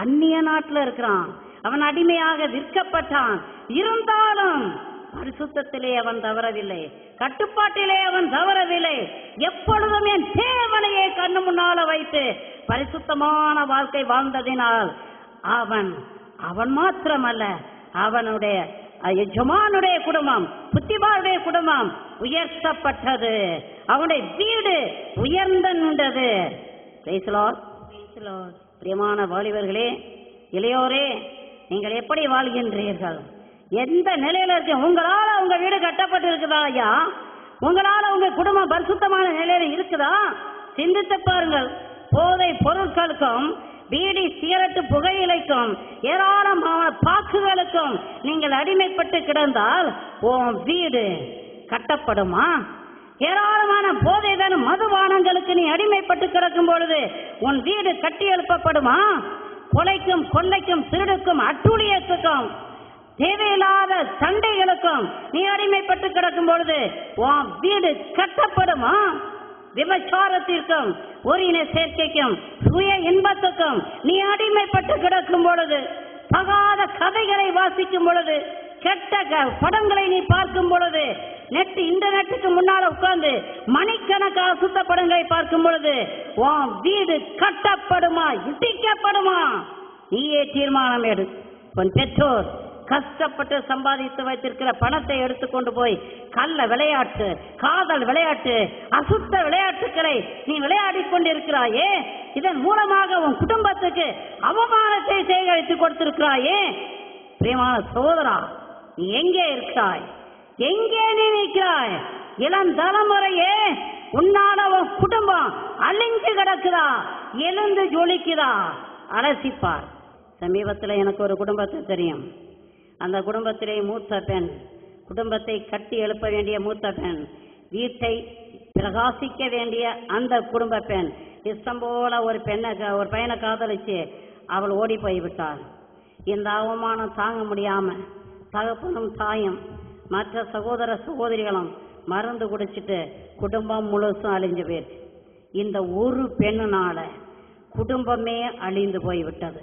அந்நிய நாட்டில் இருக்கிறான், அவன் அடிமையாக விற்கப்பட்டான். இருந்தாலும் பரிசுத்தத்திலே அவன் தவறவில்லை, கட்டுப்பாட்டிலே அவன் தவறவில்லை. எப்பொழுதும் என் தேவனையே கண்ணு முன்னால வைத்து பரிசுத்தமான வாழ்க்கை வாழ்ந்ததினால் அவன் மாத்திரமல்ல, அவனுடைய எஜமானுடைய குடும்பம், புத்திபாருடைய குடும்பம் உயர்த்தப்பட்டது. அவனுடைய வீடு உயர்ந்து நின்றது. Price the Lord. பிரியமான வாலிபர்களே, இளையோரே, நீங்கள் எப்படி வாழ்கின்றீர்கள்? எந்த நிலையில இருக்கு? உங்களால உங்க வீடு கட்டப்பட்டு இருக்குதா ஐயா? உங்களால உங்க குடும்பம் பரிசுத்தமான நிலையில இருக்குதா? சிந்தித்து பாருங்கள். போதை பொருட்களுக்கும் பீடி சிகரெட்டு புகையிலைக்கும் ஏராளமான பாக்குகளுக்கும் நீங்கள் அடிமைப்பட்டு கிடந்தால் உன் வீடு கட்டப்படுமா? ஏராளமான போதை தரும் மதுபானங்களுக்கு நீ அடிமைப்பட்டு கிடக்கும் பொழுது உன் வீடு கட்டி எழுப்பப்படுமா? கொலைக்கும் கொள்ளைக்கும் திருடுக்கும் அட்டூழியத்துக்கும் தேவையில்லாத சண்டைகளுக்கும் நீ அடிமைப்பட்டு கிடக்கும் பொழுது உன் வீடு கட்டப்படுமா? விபச்சாரத்திற்கும் ஓரின சேர்க்கைக்கும் சுய இன்பத்துக்கும் நீ அடிமைப்பட்டு கிடக்கும் பொழுது, தகாத கதைகளை வாசிக்கும் பொழுது, கெட்ட படங்களை நீ பார்க்கும் பொழுது, இன்டர்நெட்டுக்கு முன்னால உட்கார்ந்து மணிக்கணக்கான சுத்த படங்களை பார்க்கும் பொழுது உன் வீடு கட்டப்படுமா, இடிக்கப்படுமா? நீயே தீர்மானம் எடு. உன் பெற்றோர் கஷ்டப்பட்டு சம்பாதித்து வைத்திருக்கிற பணத்தை எடுத்துக்கொண்டு போய் கள்ள விளையாட்டு, காதல் விளையாட்டு, அசுத்த விளையாட்டுகளை நீ விளையாடி கொண்டிருக்கிறாயே. இதன் மூலமாக உன் குடும்பத்துக்கு அவமானத்தை சேகரித்து கொடுத்திருக்கிறாயே. பிரியமான சகோதரா, நீ எங்கே இருக்கிறாய்? எங்கே நீ நிற்கிறாய்? இளந்தலைமுறையே, உன்னால உன் குடும்பம் அழிஞ்சு கிடக்குதா, எழுந்து ஜொலிக்குதா, அலசிப்பார். சமீபத்தில் எனக்கு ஒரு குடும்பத்தை தெரியும். அந்த குடும்பத்திலே மூத்த பெண், குடும்பத்தை கட்டி எழுப்ப வேண்டிய மூத்த பெண், வீட்டை பிரகாசிக்க வேண்டிய அந்த குடும்ப பெண் இஷ்டம் போல ஒரு பையனை காதலிச்சு அவள் ஓடி போய்விட்டாள். இந்த அவமானம் தாங்க முடியாம தகப்பனும் தாயும் மற்ற சகோதர சகோதரிகளும் மருந்து குடிச்சிட்டு குடும்பம் முழுசும் அழிஞ்சு போயிடுச்சு. இந்த ஒரு பெண்ணுனால குடும்பமே அழிந்து போய்விட்டது.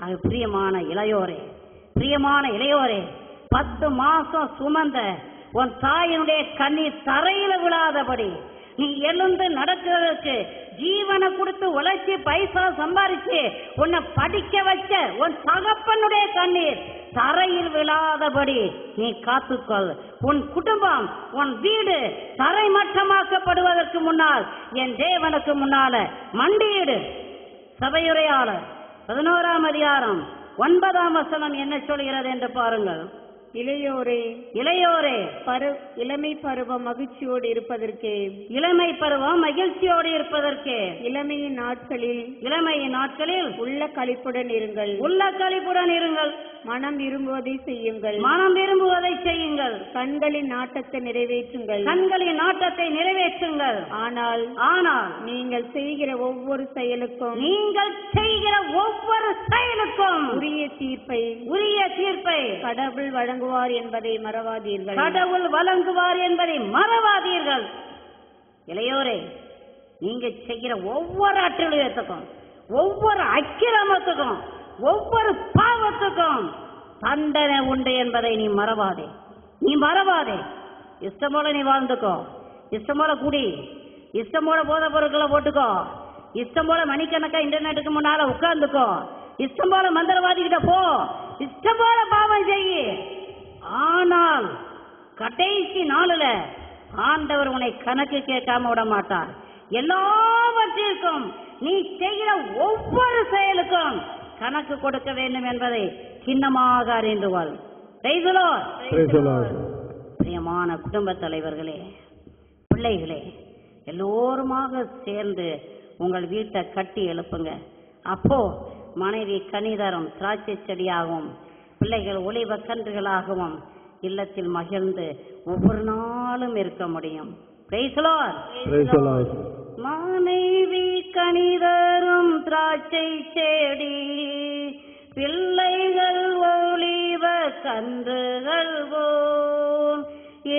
அது பிரியமான இளையோரே, பிரியமான இளையோரே, 10 மாசம் சுமந்த உன் தாயினுடைய கண்ணீர் தரையில விழாதபடி நீ எழுந்து நடக்கிறதுக்கு ஜீவனை கொடுத்து உழைச்சி பைசா சம்பாரிச்சு உன்னை படிக்க வச்ச உன் தகப்பனுடைய கண்ணீர் தரையில் விழாதபடி நீ காத்துக்கொள். உன் குடும்பம், உன் வீடு தரைமட்டமாக்கப்படுவதற்கு முன்னால் என் தேவனுக்கு முன்னால மண்டியிடு. சபையுரையாளர் 11ஆம் அதிகாரம் 9ஆம் வசனம் என்ன சொல்கிறது என்று பாருங்கள். இளையோரே, இளையோரே, இளமை பருவம் மகிழ்ச்சியோடு இருப்பதற்கே, இளமை பருவம் மகிழ்ச்சியோடு இருப்பதற்கே, இளமையின் நாட்களில் உள்ள களிப்புடன் இருங்கள், உள்ள களிப்புடன் இருங்கள். மனம் விரும்புவதை செய்யுங்கள், மனம் விரும்புவதை செய்யுங்கள். கண்களின் நாட்டத்தை நிறைவேற்றுங்கள், கண்களின் நாட்டத்தை நிறைவேற்றுங்கள். ஆனால் நீங்கள் செய்கிற ஒவ்வொரு செயலுக்கும் உரிய தீர்ப்பை கடவுள் வழங்குவார் என்பதை மறவாதீர்கள். கடவுள் வழங்குவார் என்பதை மறவாதீர்கள். இளையோரே, நீங்க செய்கிற ஒவ்வொரு அட்டூழியத்துக்கும், ஒவ்வொரு அக்கிரமத்துக்கும், ஒவ்வொரு பாவத்துக்கும் தண்டனை உண்டு என்பதை நீ மறவாதே. இஷ்டம் போல நீ வாழ்ந்துக்கோ, இஷ்டம் போல குடி, இஷ்டம் போல போதை பொருட்களை போட்டுக்கோ, இஷ்டம் போல மணிக்கணக்கா இன்டர்நெட்டுக்கு முன்னால உட்கார்ந்துக்கோ, இஷ்டம் போல மந்திரவாதிகிட்ட போ, இஷ்டம் போல பாவம் செய்ய. ஆனால் கடைசி நாளில் ஆண்டவர் உன்னை கணக்கு கேட்காம விட மாட்டார். எல்லாவற்றிற்கும் நீ செய்கிற ஒவ்வொரு செயலுக்கும் கணக்கு கொடுக்க வேண்டும் என்பதை சின்னமாக அறிந்துவாள். பிரியமான குடும்ப தலைவர்களே, பிள்ளைகளே, எல்லோருமாக சேர்ந்து உங்கள் வீட்டை கட்டி எழுப்புங்க. அப்போ மனைவி கனிதரும் திராட்சை செடியாகவும், பிள்ளைகள் ஒளிவ கன்றுகளாகவும் இல்லத்தில் மகிழ்ந்து ஒவ்வொரு நாளும் இருக்க முடியும். மனைவி கனிதரும் திராட்சை செடி, பிள்ளைகள் ஒளிவ கன்றுகள் போல்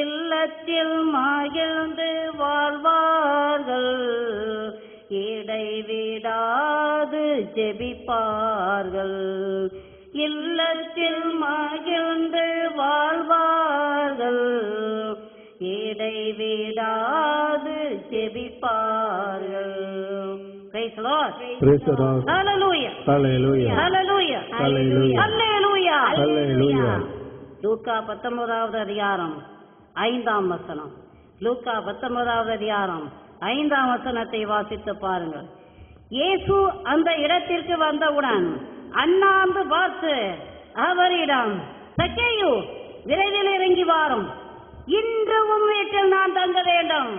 இல்லத்தில் மகிழ்ந்து வாழ்வார்கள், இடைவிடாது ஜெபிப்பார்கள். இல்லத்தில் மகிழ்ந்து வாழ்வார்கள், இடைவிடாது ஜெபிப்பார்கள். Praise the Lord. Praise the Lord. Hallelujah. Hallelujah. Hallelujah. Hallelujah. Hallelujah. Hallelujah. லூக்கா 19வது அதிகாரம் 5ஆம் வசனம். லூக்கா 19வது அதிகாரம் 5ஆம் வசனத்தை வாசித்து பாருங்கள். இயேசு அந்த இடத்திற்கு வந்தவுடன் அண்ணாந்து பார்த்து அவரிடம், சக்கேயு, விரைவில் இறங்கி வாரும், இன்று உம் வீட்டில் நான் தங்க வேண்டும்.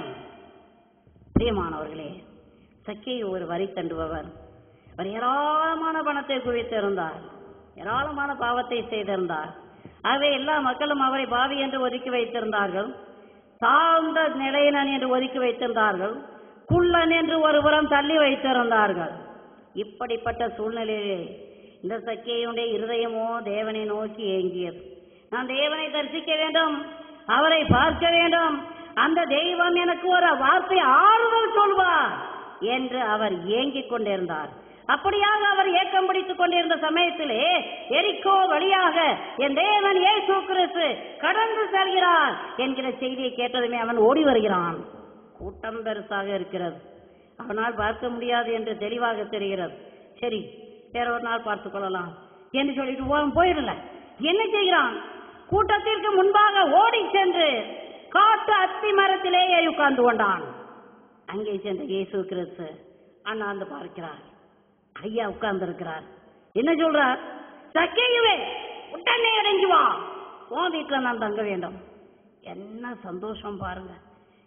பிரியமானவர்களே, சக்கேயு ஒரு வரி தண்டுபவர். அவர் ஏராளமான பணத்தை குவித்திருந்தார், ஏராளமான பாவத்தை செய்திருந்தார். ஆகவே எல்லா மக்களும் அவரை பாவி என்று ஒதுக்கி வைத்திருந்தார்கள், தாழ்ந்த நிலையினன் என்று ஒதுக்கி வைத்திருந்தார்கள், குள்ளன் என்று ஒருபுறம் தள்ளி வைத்திருந்தார்கள். இப்படிப்பட்ட சூழ்நிலையிலே இந்த சக்கேயுடைய இருதயமோ தேவனை நோக்கி ஏங்கியது. நான் தேவனை தரிசிக்க வேண்டும், அவரை பார்க்க வேண்டும், அந்த தெய்வம் எனக்கு ஒரு வார்த்தை ஆறுதல் சொல்வார் என்று அவர் ஏங்கிக் கொண்டிருந்தார். அப்படியாக அவர் ஏக்கம் பிடித்துக் கொண்டிருந்த சமயத்திலே எரிக்கோ வழியாக என் தேவன் இயேசு கிறிஸ்து கடந்து செல்கிறார் என்கிற செய்தியை கேட்டதுமே அவன் ஓடி வருகிறான். கூட்டம் பெருசாக இருக்கிறது, அவனால் பார்க்க முடியாது என்று தெளிவாக தெரிகிறது. சரி, வேற ஒரு நாள் பார்த்துக் கொள்ளலாம் என்று சொல்லிட்டு போயிடல. என்ன செய்கிறான்? கூட்டத்திற்கு முன்பாக ஓடி சென்று காட்டு அத்தி மரத்திலே ஏறி உட்கார்ந்து கொண்டான். அங்கே சென்று இயேசு கிறிஸ்து அண்ணாந்து பார்க்கிறார். ஐயா உட்கார்ந்து இருக்கிறார். என்ன சொல்றார்? சக்கேயுவே, உடனே இறங்கி வா, உன் வீட்டுல நான் தங்க வேண்டும். என்ன சந்தோஷம் பாருங்க.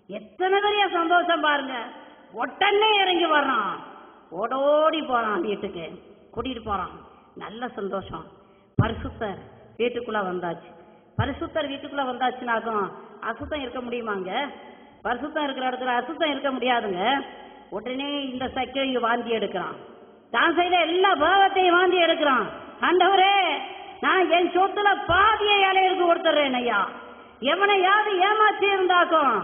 எத்தனை பெரிய சந்தோஷம் பாருங்க. உடனே இறங்கி வர்றான், ஓடோடி போறான், வீட்டுக்கு கூட்டிட்டு போறான். நல்ல சந்தோஷம். பரிசுத்தர் வீட்டுக்குள்ள வந்தாச்சு. பரிசுத்தர் வீட்டுக்குள்ள வந்தாச்சுனாக்கும் அசுத்தம் இருக்க முடியுமாங்க? பரிசுத்தம் இருக்கிற இடத்துல அசுத்தம் இருக்க முடியாதுங்க. உடனே இந்த சக்கையை வாந்தி எடுக்கிறான். தான் செய்த எல்லா பாவத்தையும் வாந்தி எடுக்கிறான். ஆண்டவரே, நான் என் சொத்துல பாதியை ஏழைகளுக்கு கொடுத்துறேன் ஐயா. எவனையாவது ஏமாற்றி இருந்தாக்கும்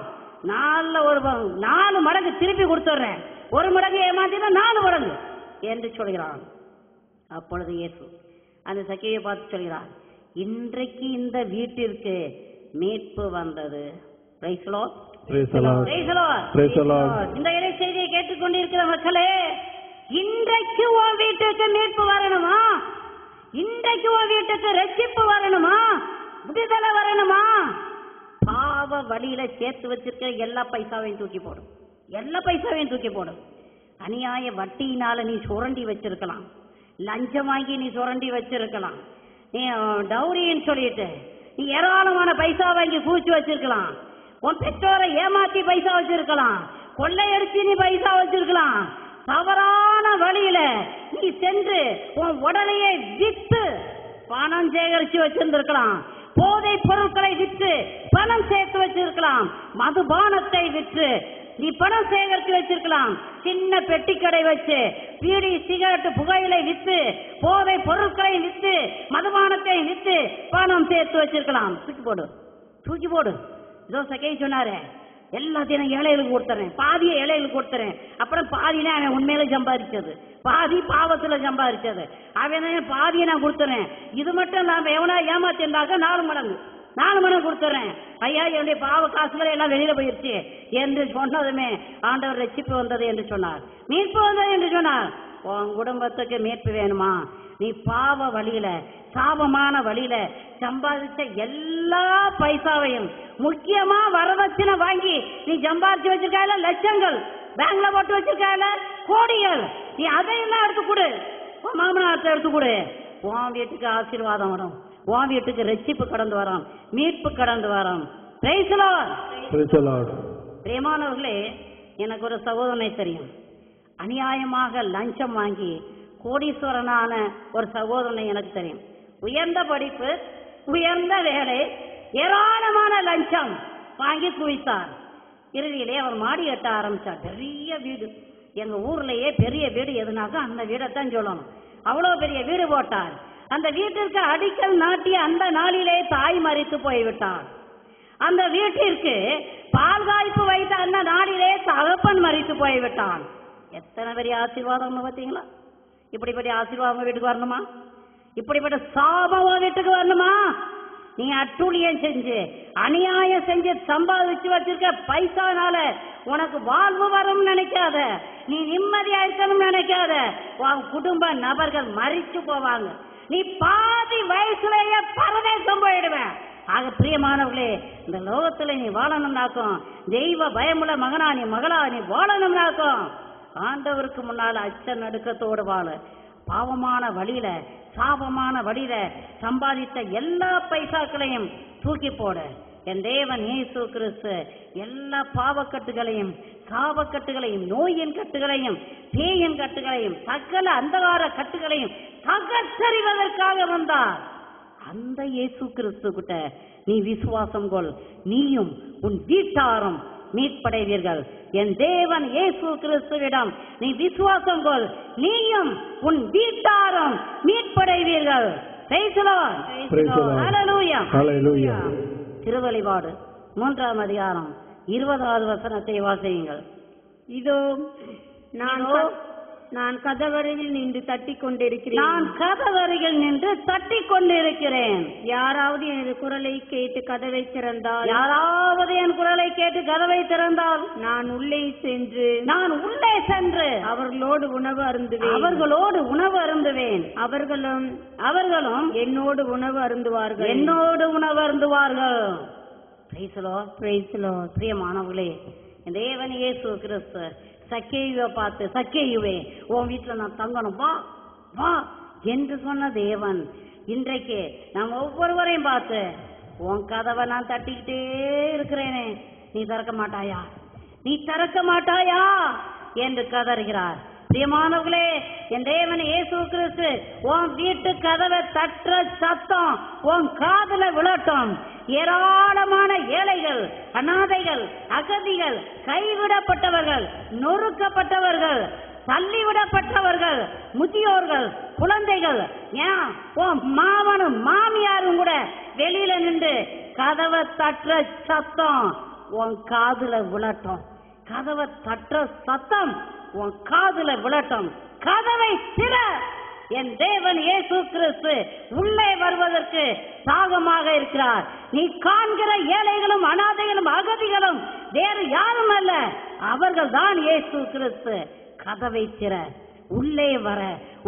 4 மடங்கு திருப்பி கொடுத்துட்றேன். 1 மடங்கு ஏமாத்தினா 4 மடங்கு என்று சொல்கிறான். அப்பொழுது இயேசு அந்த சக்கையை பார்த்து சொல்கிறார், இன்றைக்கு இந்த வீட்டிற்கு மீட்பு வந்தது. Price the Lord. Praise the Lord. Price the Lord. Praise the Lord. இந்த இறை செய்தியை கேட்டுக்கொண்டிருக்கிற மக்களே, இன்றைக்கு உன் வீட்டுக்கு மீட்பு வரணுமா? இன்றைக்கு உன் வீட்டுக்கு ரட்சிப்பு வரணுமா? விடுதலை வரணுமா? பாவ வழியில சேர்த்து வச்சிருக்கிற எல்லா பைசாவையும் தூக்கி போடும். எல்லா பைசாவையும் தூக்கி போடும். அநியாய வட்டியினால நீ சுரண்டி வச்சிருக்கலாம். லஞ்சம் வாங்கி நீ சுரண்டி வச்சிருக்கலாம். நீ டௌரின்னு சொல்லிட்டு நீ ஏராளமான பைசா வாங்கி கூச்சி வச்சிருக்கலாம். உன் பெற்றோரை ஏமாத்தி பைசா வச்சிருக்கலாம். கொள்ளையடிச்சு நீ பைசா வச்சிருக்கலாம். தவறான வழியில நீ சென்று உன் உடலையே வித்து பணம் சேகரிச்சு வச்சிருந்திருக்கலாம். போதை பொருட்களை விற்று பணம் சேர்த்து வச்சிருக்கலாம். மதுபானத்தை விற்று நீ பணம் சேகரித்து வச்சிருக்கலாம். சின்ன பெட்டி கடை வச்சு பீடி சிகரெட் புகையிலை வித்து போதை பொருட்களை வித்து மதுபானத்தை வித்து பணம் சேர்த்து வச்சிருக்கலாம். தூக்கி போடு, தூக்கி போடு. இதோ சகை சொன்னாரு, எல்லாத்தையும் ஏழைகளுக்கு கொடுத்துறேன், பாதியை ஏழைகளுக்கு கொடுத்துறேன். அப்புறம் பாதினே அவன் உண்மையில சம்பாதிச்சது, பாதி பாவத்துல சம்பாதிச்சது. அவன் பாதியை நான் கொடுத்துறேன். இது மட்டும் நாம எவனா ஏமாத்திருந்தாக்க 4 மடங்கு கொடுத்துறேன். ஐயா, என்னுடைய பாவ காசுகளை எல்லாம் வெளியில போயிருச்சு என்று சொன்னதுமே ஆண்டவர் ரட்சிப்பு வந்தது என்று சொன்னார், மீட்பு வந்தது என்று சொன்னார். உன் குடும்பத்துக்கு மீட்பு வேணுமா? நீ பாவ வழியில சாபமான வழியில சம்பாதிச்ச எல்லா பைசாவையும், முக்கியமா வரதட்சணை வாங்கி நீ சம்பாதிச்சு வச்சிருக்கால லட்சங்கள், பேங்க்ல போட்டு வச்சிருக்கால கோடிகள், நீ அதையெல்லாம் எடுத்து கொடு. உன் மாமனார்ட்ட எடுத்து கொடு. உன் வீட்டுக்கு ஆசீர்வாதம் வரும். உன் வீட்டுக்கு ரட்சிப்பு கடந்து வரும், மீட்பு கடந்து வரும். Price the Lord. Praise the Lord. பிரியமானவர்களே, எனக்கு ஒரு சகோதரனை தெரியும். அநியாயமாக லஞ்சம் வாங்கி கோடீஸ்வரனான ஒரு சகோதரனை எனக்கு தெரியும். உயர்ந்த படிப்பு, உயர்ந்த வேலை, ஏராளமான லஞ்சம் வாங்கி குவித்தார். இறுதியிலே அவர் மாடி கட்ட ஆரம்பிச்சார். பெரிய வீடு, எங்க ஊர்லயே பெரிய வீடு எதுனாக்கா அந்த வீடைத்தான் சொல்லணும். அவ்வளவு பெரிய வீடு போட்டார். அந்த வீட்டிற்கு அடிக்கல் நாட்டிய அந்த நாளிலே தாய் மரித்து போய்விட்டார். அந்த வீட்டிற்கு பால் காய்ப்பு வைத்த அந்த நாளிலே தகப்பன் மரித்து போய்விட்டான். எத்தனை பெரிய ஆசீர்வாதம் பார்த்தீங்களா? இப்படிப்பட்ட ஆசீர்வாதம் வீட்டுக்கு வரணுமா? இப்படிப்பட்ட சாபம் வீட்டுக்கு வரணுமா? நீ அட்டூழியம் செஞ்சு அநியாயம் செஞ்சு சம்பாதிச்சு வச்சிருக்க பைசானால உனக்கு வாழ்வு வரும் நினைக்காத, நீ நிம்மதியா இருக்கணும் நினைக்காத. உன் குடும்ப நபர்கள் மரிச்சு போவாங்க. நீ பாதி வயசுலயே பரதேசம் போயிடுவேன். ஆக பிரியமானவர்களே, இந்த லோகத்துல நீ வாழணும்னாக்கும், தெய்வ பயமுள்ள மகனா நீ மகளா நீ வாழணும்னாக்கும், ஆண்டவருக்கு முன்னால அச்ச நடுக்கத்தோடு வாழ. பாவமான வழியில சாபமான வழியில சம்பாதித்த எல்லா பைசாக்களையும் தூக்கி போட. என் தேவன் இயேசு கிறிஸ்து எல்லா பாவக்கட்டுகளையும் சாபக்கட்டுகளையும் நோயின் கட்டுகளையும் பேயின் கட்டுகளையும் சகல அந்தகார கட்டுகளையும் தகர்த்தறிவதற்காக வந்தார். அந்த இயேசு கிறிஸ்து கிட்ட நீ விசுவாசம் கொள், நீயும் உன் வீட்டாரும் மீட்படைவீர்கள். என் தேவன் இயேசு கிறிஸ்துவிடம் நீ விசுவாசம் கொள், நீயும் உன் வீட்டாரும் மீட்படைவீர்கள். Praise the Lord. Praise the Lord. Hallelujah. Hallelujah. திருவெளிப்பாடு 3ஆம் அதிகாரம் 20வது வசனத்தை வாசியுங்கள். இதோ நான் கதவருகில் நின்று தட்டிக் கொண்டிருக்கிறேன். நான் கதவருகில் நின்று தட்டிக் கொண்டிருக்கிறேன். யாராவது எனது குரலை கேட்டு கதவை திறந்தால், யாராவது என் குரலை கேட்டு கதவை திறந்தால் நான் உள்ளே சென்று அவர்களோடு உணவு அருந்துவேன். அவர்களும் என்னோடு உணவு அருந்துவார்கள். Praise the Lord. Praise the Lord. பிரியமானவர்களே, தேவன் இயேசு கிறிஸ்து சக்கேயுவை பார்த்து, சக்கேயுவே உன் வீட்டுல நான் தங்கணும், வா வா என்று சொன்ன தேவன் இன்றைக்கு நாம் ஒவ்வொருவரையும் பார்த்து, உன் கதவை நான் தட்டிக்கிட்டே இருக்கிறேனே, நீ திறக்க மாட்டாயா, நீ திறக்க மாட்டாயா என்று கதறுகிறார். பிரியமானவர்களே, என் தேவன் இயேசு கிறிஸ்து உன் வீட்டு கதவை தட்டுற சத்தம் உன் காதுல விழட்டும். ஏராளமான ஏழைகள், அநாதைகள், அகதிகள், கைவிடப்பட்டவர்கள், நொறுக்கப்பட்டவர்கள், தள்ளிவிடப்பட்டவர்கள், முதியோர்கள், குழந்தைகள், ஏன் உன் மாமனும் மாமியாரும் கூட வெளியில நின்று கதவை தட்டுற சத்தம் உன் காதுல விழட்டும். கதவை தட்டுற சத்தம் உன் காதுல விழட்டும். கதவை திற. என் தேவன் இயேசு கிறிஸ்து உள்ளே வருவதற்கு தாகமாக இருக்கிறார். நீ காண்கிற ஏழைகளும் அநாதைகளும் அகதிகளும் வேறு யாரும் அல்ல, அவர்கள் தான் இயேசு கிறிஸ்து. கதவை திற. உள்ளே வர,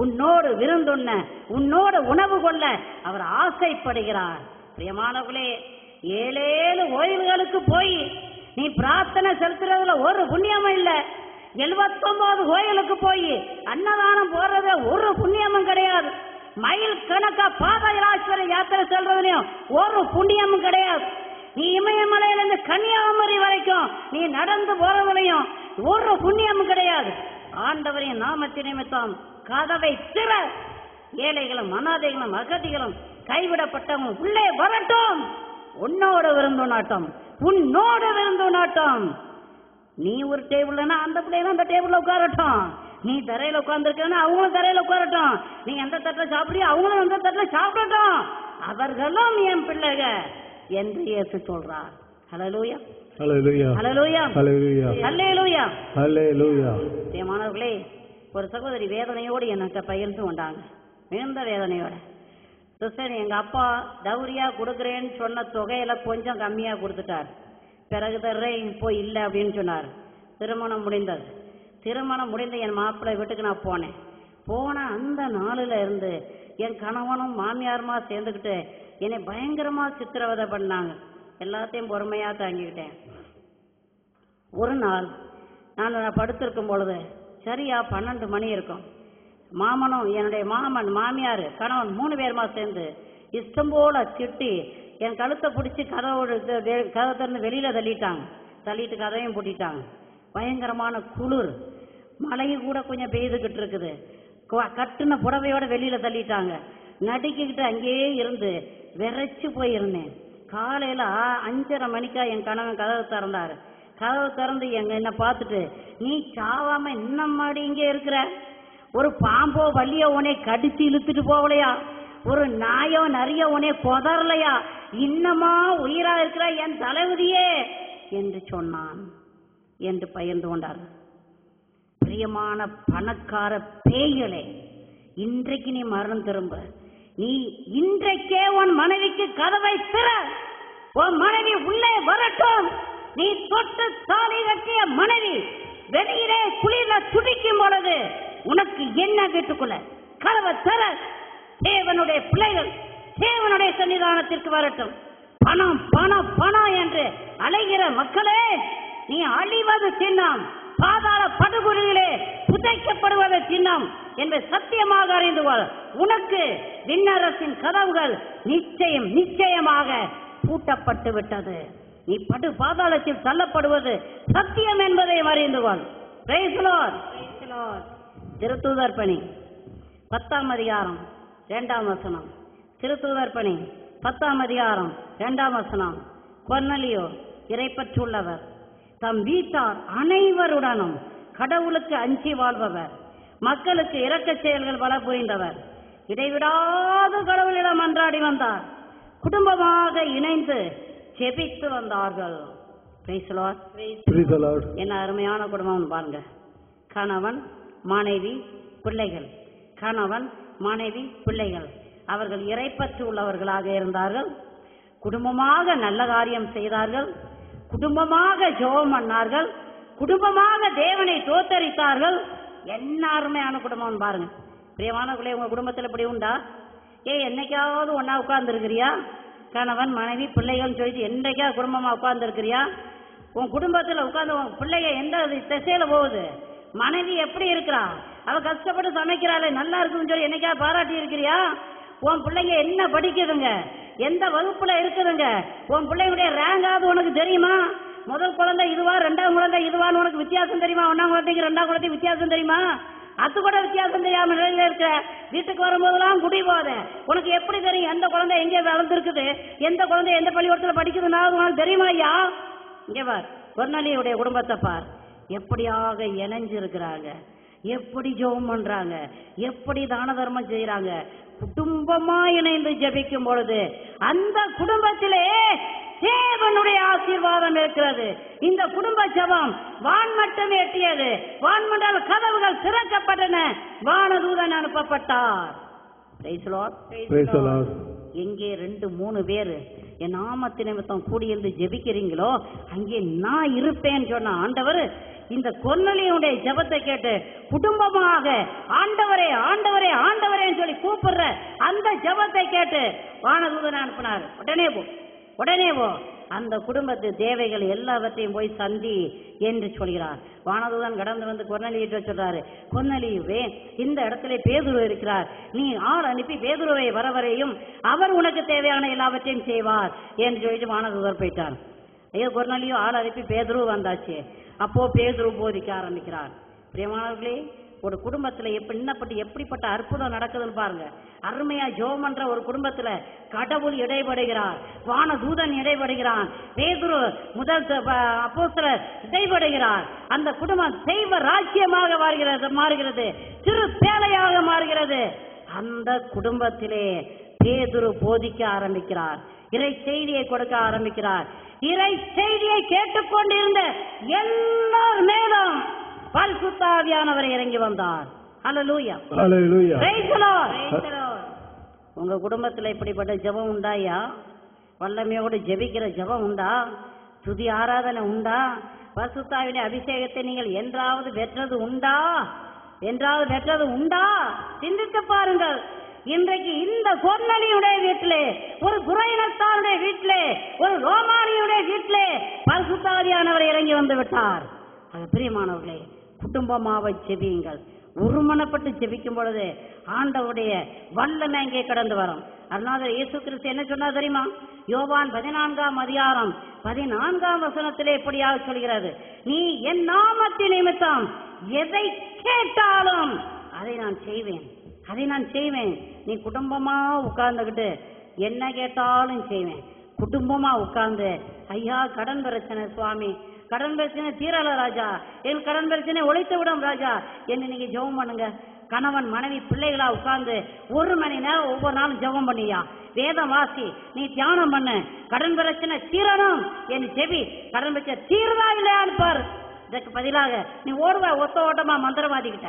உன்னோடு விருந்துண்ண, உன்னோடு உணவு கொள்ள அவர் ஆசைப்படுகிறார். பிரியமானவர்களே, 7 கோயில்களுக்கு போய் நீ பிரார்த்தனை செலுத்துறதுல ஒரு புண்ணியமும் இல்ல. 79 கோயிலுக்கு போய் அன்னதானம் போடுறது ஒரு புண்ணியமும் கிடையாது. மைல் கணக்கா பாதயாத்திரை யாத்திரை செல்றதுலயும் ஒரு புண்ணியமும் கிடையாது. நீ இமயமலையிலிருந்து கன்னியாகுமரி வரைக்கும் நீ நடந்து போறதுலயும் ஒரு புண்ணியமும் கிடையாது. ஆண்டவரின் நாமத்தின் நிமித்தம் கதவை திற. ஏழைகளும் அநாதைகளும் அகதிகளும் கைவிடப்பட்டவங்க உள்ளே வரட்டும். உன்னோட விருந்து நாட்டம், உன்னோட விருந்து நாட்டம். நீ ஒரு டேபிள்னா அந்த பிள்ளைங்க அந்த டேபிள்ல உட்காரட்டும். நீ தரையில உட்கார்ந்துருக்கா அவங்களும் தரையில உட்காரட்டும். நீ எந்த தட்டில் சாப்பிடுறியோ அவங்களும் அந்த தட்டில் சாப்பிடட்டும். அவர்களும் என் பிள்ளைக என்று இயேசு சொல்றார். ஹல்லேலூயா, ஹல்லேலூயா, ஹல்லேலூயா, ஹல்லேலூயா, ஹல்லேலூயா, ஹல்லேலூயா. மாணவர்களே, ஒரு சகோதரி வேதனையோடு எனக்கு பகிர்ந்து கொண்டாங்க. மிகுந்த வேதனையோட, சிஸ்டர், எங்க அப்பா டவுரியா கொடுக்குறேன்னு சொன்ன தொகையில கொஞ்சம் கம்மியா கொடுத்துட்டார். பிறகு தர்றேன் இப்போ இல்லை அப்படின்னு சொன்னார். திருமணம் முடிந்தது. திருமணம் முடிந்த என் மாப்பிள்ளை வீட்டுக்கு நான் போன அந்த நாளில் இருந்து என் கணவனும் மாமியாருமா சேர்ந்துக்கிட்டு என்னை பயங்கரமா சித்திரவதை பண்ணாங்க. எல்லாத்தையும் பொறுமையா தாங்கிக்கிட்டேன். ஒரு நாள் நான் படுத்திருக்கும் பொழுது சரியா 12 மணி இருக்கும். மாமனும் என்னுடைய மாமன் மாமியார் கணவன் 3 பேருமா சேர்ந்து இஷ்டம் போல திட்டி என் கழுத்தை பிடிச்சி கதவை திறந்து வெளியில தள்ளிட்டு கதவையும் பூட்டிட்டாங்க. பயங்கரமான குளிர், மழையும் கூட கொஞ்சம் பெய்துகிட்டு இருக்குது. கட்டுன புடவையோட வெளியில தள்ளிட்டாங்க. நடுக்கிக்கிட்டு அங்கேயே இருந்து விரைச்சு போயிருந்தேன். காலையில 5:30 மணிக்கா என் கணவன் கதவை திறந்தாரு. கதவை திறந்து என்ன பார்த்துட்டு, நீ சாவாம இன்னும் மாடி இங்கே இருக்கிற? ஒரு பாம்போ வள்ளியோ உனே கடிச்சு இழுத்துட்டு போகலையா? ஒரு நாயோ நரிய உனே கொதறலையா? இன்னமா உயிரா இருக்கிற என் தளபதியே என்று சொன்னான் என்று பகிர்ந்து கொண்டார். பிரியமான பணக்கார பேய்களே, இன்றைக்கு நீ மரணம் திரும்ப. நீ இன்றைக்கே உன் மனைவிக்கு கதவை திற. உன் மனைவி உள்ளே வரட்டும். நீ தொட்டு தாலி கட்டிய மனைவி வெளியிலே குளிர துடிக்கும் பொழுது உனக்கு என்ன வீட்டுக்குள்ள கதவை திற. தேவனுடைய பிள்ளைகள் தேவனுடைய சன்னிதானத்திற்கு வரட்டும். பணம் பணம் பணம் என்று அலைகிற மக்களே, நீ அழிவது சின்னம், பாதாள படுகொலியிலே புதைக்கப்படுவது சின்னம் என்று சத்தியமாக அறிந்து கொள். உனக்கு விண்ணரசின் கதவுகள் நிச்சயம் நிச்சயமாக பூட்டப்பட்டு விட்டது. நீ படு பாதாளத்தில் தள்ளப்படுவது சத்தியம் என்பதை அறிந்து கொள். Price the Lord. திருத்தூதர் பணி 10ஆம் அதிகாரம் 2ஆம் வசனம். திருத்தூதர் பணி 10ஆம் அதிகாரம் 2ஆம் வசனம். கொர்நேலியு இறைப்பற்றுள்ளவர், தம் வீட்டார் அனைவருடனும் கடவுளுக்கு அஞ்சி வாழ்பவர், மக்களுக்கு இரக்க செயல்கள் பல புரிந்தவர், இடைவிடாது கடவுளிடம் மன்றாடி வந்தார். குடும்பமாக இணைந்து ஜெபித்து வந்தார்கள். Price the Lord. Praise the Lord. என்ன அருமையான குடும்பம் பாருங்க. கணவன் மனைவி பிள்ளைகள், கணவன் மனைவி பிள்ளைகள், அவர்கள் இறைப்பற்று உள்ளவர்களாக இருந்தார்கள். குடும்பமாக நல்ல காரியம் செய்தார்கள். குடும்பமாக ஜெபம் பண்ணார்கள். குடும்பமாக தேவனை தோத்தரித்தார்கள். என்ன அருமையான குடும்பம் பாருங்க. பிரியமானவர்களே, உங்க குடும்பத்தில் இப்படி உண்டா? என்னைக்காவது ஒன்னா உட்கார்ந்து இருக்கிறியா? கணவன் மனைவி பிள்ளைகள் சொல்லிட்டு என்னைக்கா குடும்பமா உட்கார்ந்து இருக்கிறியா? உன் குடும்பத்தில் உட்கார்ந்து உன் பிள்ளைங்க எந்த திசையில போகுது? மனைவி எப்படி இருக்கிறா? அவ கஷ்டப்பட்டு சமைக்கிறாளே, நல்லா இருக்குன்னு சொல்லி என்னைக்கா பாராட்டி இருக்கிறியா? உன் பிள்ளைங்க என்ன படிக்குதுங்க? எந்த வகுப்புல இருக்குதுங்க? உன் பிள்ளைங்களுடைய ரேங்காவது உனக்கு தெரியுமா? முதல் குழந்தை இதுவா, ரெண்டாம் குழந்தை இதுவான்னு உனக்கு வித்தியாசம் தெரியுமா? ஒன்னாம் குழந்தைக்கு ரெண்டாம் குழந்தைக்கு வித்தியாசம் தெரியுமா? அது கூட வித்தியாசம் தெரியாம நிலையில இருக்க. வீட்டுக்கு வரும்போதெல்லாம் குடி போத. உனக்கு எப்படி தெரியும் எந்த குழந்தை எங்கே வளர்ந்துருக்குது, எந்த குழந்தை எந்த பள்ளிக்கூடத்தில் படிக்குதுன்னா உனக்கு தெரியுமா ஐயா? இங்க பார், கொர்நேலியுடைய குடும்பத்தை பார், எப்படியாக இணைஞ்சிருக்கிறாங்க, எப்படி ஜெபம் பண்றாங்க, எப்படி தான தர்மம் செய்யறாங்க. குடும்பமா இணைந்து ஜெபிக்கும் பொழுது அந்த குடும்பத்திலே தேவனுடைய ஆசீர்வாதம் இருக்கிறது. இந்த குடும்ப ஜெபம் வான்மட்டம் எட்டியது. வான்மண்டல கதவுகள் திறக்கப்பட்டன. வானதூதன் அனுப்பப்பட்டார். Praise the Lord. எங்கே 2-3 பேர் என் நாமத்து நிமித்தம் கூடியிருந்து ஜெபிக்கிறீங்களோ அங்கே நான் இருப்பேன்னு சொன்ன ஆண்டவர் இந்த கொர்நேலியுடைய ஜெபத்தை கேட்டு குடும்பமாக ஆண்டவரே ஆண்டவரே ஆண்டவரேன்னு சொல்லி கூப்பிடுற அந்த ஜெபத்தை கேட்டு வானதூதனை அனுப்பினார். உடனே போ அந்த குடும்பத்து தேவைகள் எல்லாவற்றையும் போய் சந்தி என்று சொல்கிறார். வானதூதன் கடந்து வந்து கொர்நேலியிட்ட சொல்றாரு, கொர்நேலியுவே, இந்த இடத்துல பேதுரு இருக்கிறார், நீ ஆள் அனுப்பி பேதுருவை வரவரையும் அவர் உனக்கு தேவையான எல்லாவற்றையும் செய்வார் என்று சொல்லிட்டு வானதூதர் போயிட்டார். ஐயோ, கொர்நேலியு ஆள் அனுப்பி பேதுரு வந்தாச்சு. அப்போ பேதுரு போதிக்க ஆரம்பிக்கிறார். பிரியமானவர்களே, ஒரு குடும்பத்துல எப்படிப்பட்ட அற்புதம் நடக்குதுன்னு பாருங்க. அருமையா ஜெபம் பண்ற ஒரு குடும்பத்துல கடவுள் இடைபடுகிறார், வானதூதன் இடைபடுகிறான், பேதுரு முதல் அப்போஸ்தலர் இடைபடுகிறார். அந்த குடும்பம் தெய்வ ராஜ்யமாக மாறுகிறது, திரு பேழையாக மாறுகிறது. அந்த குடும்பத்திலே பேதுரு போதிக்க ஆரம்பிக்கிறார், இறை செய்தியை கொடுக்க ஆரம்பிக்கிறார். இறை செய்தியை கேட்டுக்கொண்டிருந்த எல்லார் மேலும் பரிசுத்த ஆவியானவர் இறங்கி வந்தார். ஹல்லேலூயா, Hallelujah. Price the Lord. உங்க குடும்பத்துல இப்படிப்பட்ட ஜெபம் உண்டாயா? வல்லமையோடு ஜெபிக்கிற ஜெபம் உண்டா? துதி ஆராதனை உண்டா? பரிசுத்த ஆவியின் அபிஷேகத்தை நீங்கள் என்றாவது பெற்றது உண்டா? சிந்தித்து பாருங்கள். இன்றைக்கு இந்த கொர்நேலியுடைய வீட்டிலே, ஒரு குறையினத்தாருடைய வீட்டிலே, ஒரு ரோமானியுடைய வீட்டிலே பரிசுத்த ஆவியானவர் இறங்கி வந்து விட்டார். அது பிரியமானவர்களே, குடும்பமாக ஜெபியுங்கள். ஒருமனப்பட்டு ஜெபிக்கும் பொழுது ஆண்டவருடைய வல்லமை அங்கே கடந்து வரும். அதனால இயேசு கிறிஸ்து என்ன சொன்னா தெரியுமா? யோவான் 14ஆம் அதிகாரம் 14ஆம் வசனத்திலே இப்படியாக சொல்கிறது, நீ என் நாமத்தின் நிமித்தம் எதை கேட்டாலும் அதை நான் செய்வேன். நீ குடும்பமா உட்கார்ந்துகிட்டு என்ன கேட்டாலும் செய்வேன். குடும்பமா உட்கார்ந்து, ஐயா கடன் பிரச்சனை சுவாமி, கடன் பிரச்சனை தீரல ராஜா, என் கடன் பிரச்சனை ஒழித்து விடும் ராஜா என்று நீங்க ஜெபம் பண்ணுங்க. கணவன் மனைவி பிள்ளைகளா உட்கார்ந்து 1 மணி நேரம் ஒவ்வொரு நாளும் ஜெபம் பண்ணியா, வேதம் வாசி, நீ தியானம் பண்ணு, கடன் பிரச்சனை தீரணும் என்று ஜெபி. கடன் பிரச்சனை தீர்வா இல்லையான்னு பாரு. இதற்கு பதிலாக நீ ஓடுவ ஓட்டமா மந்திரவாதிகிட்ட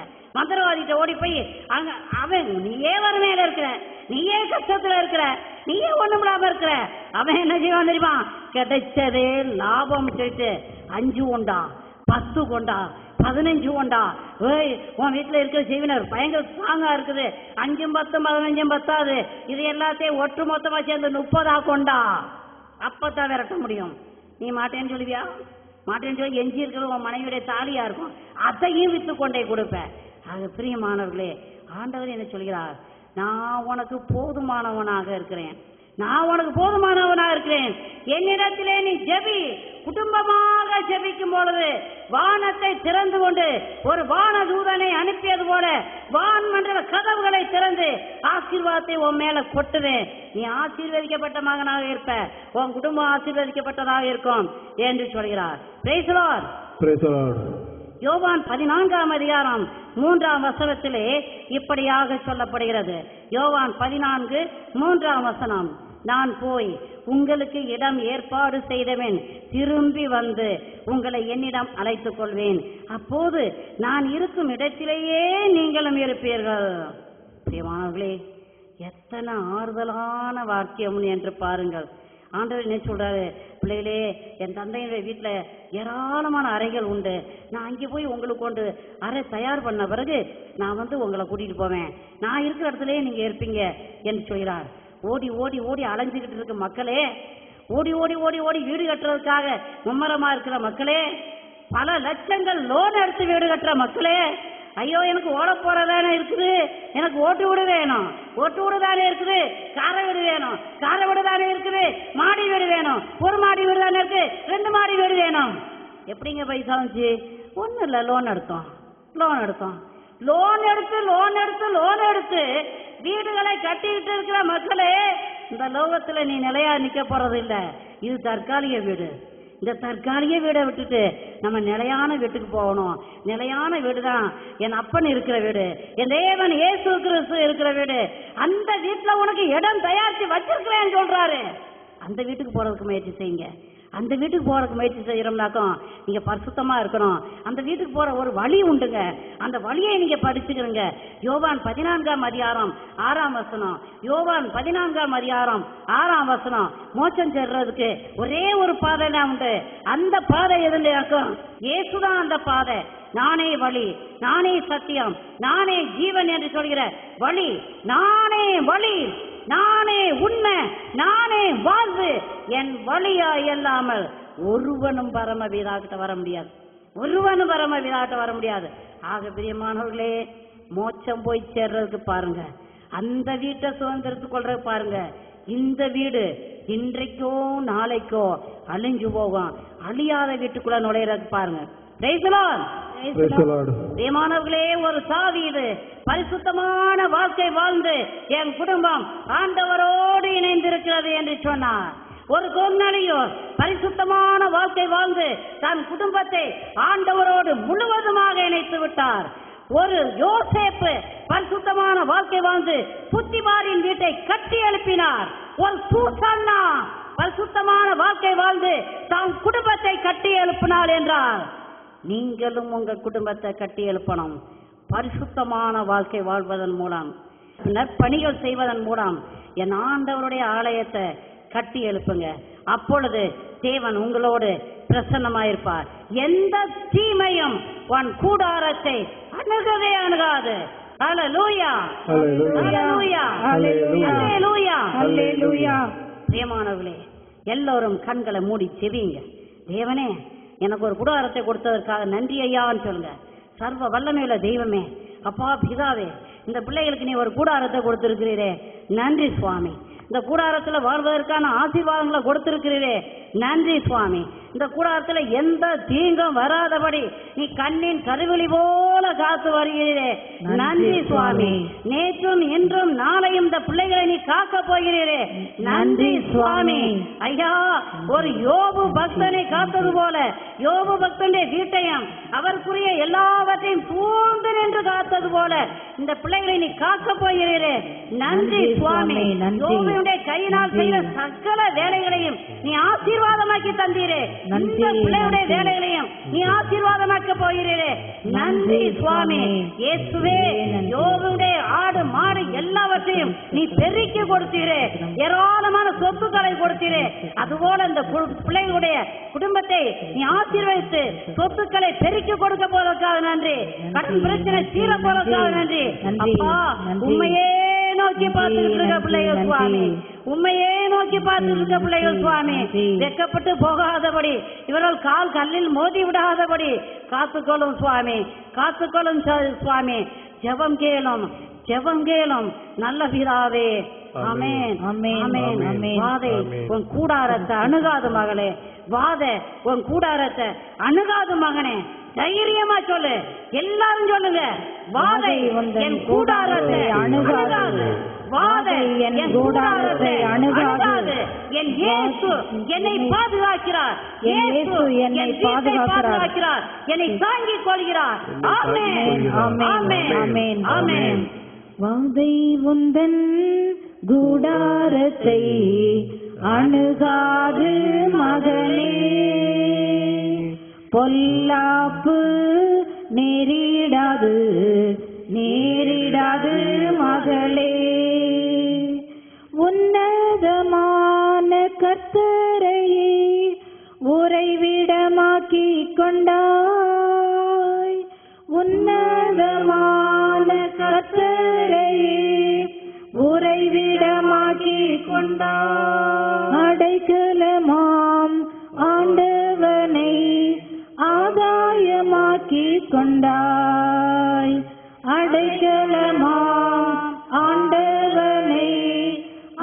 ஓடி போய் அங்க அவன் நீயே வறுமையில இருக்கிற, நீயே கஷ்டத்துல இருக்கிற, நீயே ஒண்ணுமில்லாம இருக்கிற, அவன் என்ன செய்வான் தெரியுமா? கிடைச்சதே லாபம் சொல்லிட்டு 5 கொண்டா, 10 கொண்டா, 15 கொண்டா, ஏய் உன் வீட்டுல இருக்கிற செய்வினர் பயங்கர ஸ்ட்ராங்கா இருக்குது, 5, 10, 15 பத்தாது, இது எல்லாத்தையும் ஒட்டு மொத்தமா சேர்ந்து 30 கொண்டா, அப்பதான் விரட்ட முடியும். நீ மாட்டேன்னு சொல்லுவியா? மாட்டேன்னு சொல்லி எஞ்சி இருக்கிறது உன் மனைவியுடைய தாலியா இருக்கும், அதையும் வித்து கொண்டே கொடுப்பேன். அது பிரியமானவர்களே, ஆண்டவர் என்ன சொல்கிறார்? நான் உனக்கு போதுமானவனாக இருக்கிறேன், என்னிடத்திலே நீ ஜெபி. குடும்பமாக ஜெபிக்கும் பொழுது வானத்தை திறந்து கொண்டு ஒரு வானதூதனை அனுப்பியது போல வான்மண்டல கதவுகளை திறந்து ஆசீர்வாதத்தை உன் மேல கொட்டுவேன். நீ ஆசீர்வதிக்கப்பட்ட மகனாக இருப்ப, உன் குடும்பம் ஆசீர்வதிக்கப்பட்டதாக இருக்கும் என்று சொல்கிறார். Price the Lord. Praise the Lord. யோவான் 14ஆம் அதிகாரம் 3ஆம் வசனத்திலே இப்படியாக சொல்லப்படுகிறது. யோவான் 14:3ஆம் வசனம், நான் போய் உங்களுக்கு இடம் ஏற்பாடு செய்தவன் திரும்பி வந்து உங்களை என்னிடம் அழைத்துக் கொள்வேன், அப்போது நான் இருக்கும் இடத்திலேயே நீங்களும் இருப்பீர்கள். பிரியமானவர்களே, எத்தனை ஆறுதலான வாக்கியம் என்று பாருங்கள். ஆண்டவர் என்ன சொல்றாரு? பிள்ளைகளே, என் தந்தையுடைய வீட்டுல ஏராளமான அறைகள் உண்டு, நான் அங்கே போய் உங்களுக்கு கொண்டு அறை தயார் பண்ண பிறகு நான் வந்து உங்களை கூட்டிட்டு போவேன், நான் இருக்கிற இடத்துலயே நீங்க இருப்பீங்க என்று சொல்கிறார். ஓடி ஓடி ஓடி அலைஞ்சுக்கிட்டு இருக்க மக்களே, ஓடி ஓடி ஓடி ஓடி வீடு கட்டுறதுக்காக மும்மரமா இருக்கிற மக்களே, பல லட்சங்கள் லோன் எடுத்து வீடு கட்டுற மக்களே, ஐயோ எனக்கு ஓட போறதானே இருக்குது, எனக்கு ஓட்டு வீடு வேணும், ஓட்டு வீடு தானே இருக்குது, காரை வீடு வேணும், காரை வீடு தானே இருக்குது, மாடி வீடு வேணும், ஒரு மாடி வீடு தானே இருக்கு, 2 மாடி வீடு வேணும். எப்படிங்க பைசா வந்துச்சு? ஒன்றும் இல்லை, லோன் எடுத்தோம் வீடுகளை கட்டிக்கிட்டு இருக்கிற மக்களே, இந்த லோகத்துல நீ நிலையா நிக்க போறது இல்ல. இது தற்காலிக வீடு. இந்த தற்காலிக வீடை விட்டுட்டு நம்ம நிலையான வீட்டுக்கு போகணும். நிலையான வீடு தான் என் அப்பன் இருக்கிற வீடு, என் தேவன் இயேசு கிறிஸ்து இருக்கிற வீடு. அந்த வீட்டுல உனக்கு இடம் தயாரிச்சு வச்சிருக்கிறேன்னு சொல்றாரு. அந்த வீட்டுக்கு போறதுக்கு முயற்சி செய்யுங்க. அந்த வீட்டுக்கு போறதுக்கு முயற்சி செய்யறோம்னாக்கும் நீங்க பரிசுத்தமா இருக்கணும். அந்த வீட்டுக்கு போற ஒரு வழி உண்டுங்க. அந்த வழியை நீங்க படிச்சுக்கிறீங்க. யோவான் 14ஆம் அதிகாரம் 6ஆம் வசனம். யோவான் 14ஆம் அதிகாரம் 6ஆம் வசனம். மோட்சம் சேர்றதுக்கு ஒரே ஒரு பாதை தான் உண்டு. அந்த பாதை எதுல இருக்கும்? இயேசுதான் அந்த பாதை. நானே வழி, நானே சத்தியம், நானே ஜீவன் என்று சொல்கிற வழி. நானே வழி, நானே உண்மை, நானே வாழ்வு. என் வழியா இல்லாமல் ஒருவனும் பரமபிதாகிட்ட வர முடியாது. வர முடியாது. ஆக பிரியமானவர்களே, மோட்சம் போய் சேர்றதுக்கு பாருங்க, அந்த வீட்டை சுதந்திரத்துக் கொள்றதுக்கு பாருங்க. இந்த வீடு இன்றைக்கோ நாளைக்கோ அழிஞ்சு போகும். அழியாத வீட்டுக்குள்ள நுழையறதுக்கு பாருங்க. பிரியமானவர்களே, ஒரு சாவீடு பரிசுத்தமான வாழ்க்கை வாழ்ந்து என் குடும்பம் ஆண்டவரோடு இணைந்திருக்கிறது என்று சொன்னார். ஒரு கொர்நேலியு பரிசுத்தமான வாழ்க்கை வாழ்ந்து தன் குடும்பத்தை ஆண்டவரோடு முழுவதுமாக இணைத்து விட்டார். ஒரு யோசேப்பு பரிசுத்தமான வாழ்க்கை வாழ்ந்து புத்திமாரின் வீட்டை கட்டி எழுப்பினார். ஒரு சூசன்னா பரிசுத்தமான வாழ்க்கை வாழ்ந்து தன் குடும்பத்தை கட்டி எழுப்பினார் என்றார். நீங்களும் உங்க குடும்பத்தை கட்டி எழுப்பணும். பரிசுத்தமான வாழ்க்கை வாழ்வதன் மூலம், நற்பணிகள் செய்வதன் மூலம் என் ஆண்டவருடைய ஆலயத்தை கட்டி எழுப்புங்க. அப்பொழுது தேவன் உங்களோடு பிரசன்னமாயிருப்பார். எந்த தீமையும் உன் கூடாரத்தை அணுகவே அணுகாது. ஹல்லேலூயா, ஹல்லேலூயா, ஹல்லேலூயா, ஹல்லேலூயா. பிரியமானவர்களே, எல்லோரும் கண்களை மூடி செவியுங்க. தேவனே, எனக்கு ஒரு கூடாரத்தை கொடுத்ததற்காக நன்றி ஐயான்னு சொல்லுங்க. சர்வ வல்லமையுள்ள தெய்வமே, அப்பா பிதாவே, இந்த பிள்ளைகளுக்கு நீ ஒரு கூடாரத்தை கொடுத்திருக்கிறீரே, நன்றி சுவாமி. இந்த கூடாரத்தில் வாழ்வதற்கான ஆசீர்வாதங்களை கொடுத்திருக்கிறீரே, நன்றி சுவாமி. இந்த கூடாரத்தில் எந்த தீங்கும் வராதபடி நீ கண்ணின் கருவிழி போல காத்து வருகிறீரே, நன்றி சுவாமி. நேற்றும் இன்றும் நாளையும் இந்த பிள்ளைகளை நீ காக்க போகிறீரே, நன்றி சுவாமி. ஐயா, ஒரு யோபு பக்தனை காத்தது போல யோபு பக்தனுடைய வீட்டையும் அவருக்குரிய எல்லாவற்றையும் சூழ்ந்து நின்று காத்தது போல இந்த பிள்ளைகளை நீ காக்க போகிறீரே, நன்றி சுவாமி. யோபுடைய கையினால் செய்த சகல வேலைகளையும் நீ ஆசீர்வாதமாக்கி தந்தீரே, இந்த பிள்ளையுடைய வேலைகளையும் நீ ஆசீர்வாதமாக்க போகிறீரே, நன்றி சுவாமி. இயேசுவே, யோபுடைய ஆடு மாடு எல்லாவற்றையும் நீ பெருக்கி கொடுத்தீரே, ஏராளமான சொத்துக்களை கொடுத்தீரே. அதுபோல இந்த பிள்ளைகளுடைய குடும்பத்தை நீ ஆசீர்வதித்து சொத்துக்களை பெருக்கி கொடுக்க போவதற்காக நன்றி. கடன் பிரச்சனை தீர போவதற்காக நன்றி. அப்பா, உண்மையே நோக்கி பார்த்துட்டு இருக்க பிள்ளைகள் சுவாமி, உண்மையே நோக்கி பார்த்துட்டு இருக்க பிள்ளைகள் சுவாமி, வெக்கப்பட்டு போகாதபடி, இவர்கள் கால் கல்லில் மோதி விடாதபடி காத்துக்கொள்ளும் சுவாமி, காத்துக்கொள்ளும் சுவாமி. ஜெபம் கேளும் நல்ல பிதாவே. ஆமென், ஆமென், ஆமென். வாதை உன் கூடாரத்தை அணுகாது மகளே, வாதை உன் கூடாரத்தை அணுகாது மகனே. தைரியமா சொல்லு, எல்லாரும் சொல்லுங்க. வாதை என் கூடாரத்தை அணுகாது, வாதை என் கூடாரத்தை அணுகாது. என் இயேசு என்னை பாதுகாக்கிறார், இயேசு என்னை பாதுகாக்கிறார், என்னை தாங்கிக் கொள்கிறார். ஆமென், ஆமென், ஆமென், ஆமென். வாதை உந்தன் கூடாரத்தை அணுகாது மகனே, பொல்லாப்பு நேரிடாது மகளே. உன்னதமான கர்த்தரையே உறைவிடமாக்கிக் கொண்டாய், உன்னதமான கர்த்தரையே உறைவிடமாக்கிக் கொண்டாய். அடைக்கலமாம் ஆண்டவனை ஆதாய ஆதாயமாக்கி கொண்டாய். அடைக்கலமாம் ஆண்டவனை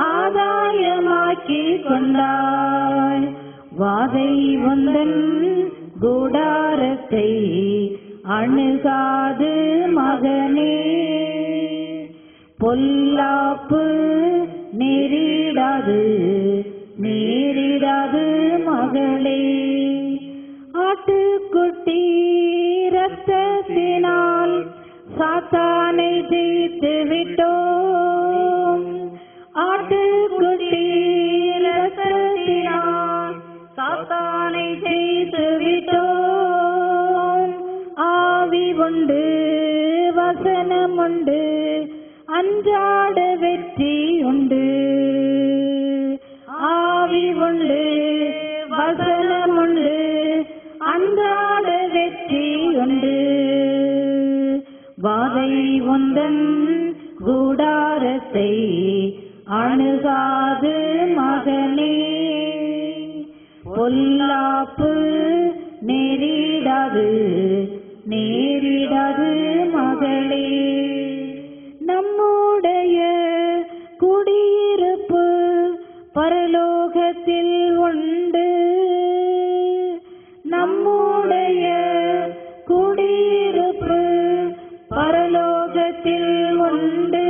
ஆதாயமாக்கி கொண்டாய். வாதை உந்தன் கூடாரத்தை அணுகாது மகனே. பொல்லாப்பு நேரிடாது மகளே. ஆட்டுக்குட்டி இரத்தத்தினால் சாத்தானை ஜெயித்து விட்டோம். ஆட்டுக்குட்டி இரத்தத்தினால் சாத்தானை ஜெயித்து விட்டோம். ஆவி உண்டு வசனம் உண்டு அன்றாட வெற்றி உண்டு. ஆவி உண்டு வசனம் உண்டு அன்றாட வெற்றி உண்டு. வாதை உந்தன் கூடாரத்தை அணுகாது மகனே. பொல்லாப்பு நேரிடாது மகளே. நம்முடைய குடியிருப்பு பரலோகத்தில் உண்டு. நம்முடைய குடியிருப்பு பரலோகத்தில் உண்டு.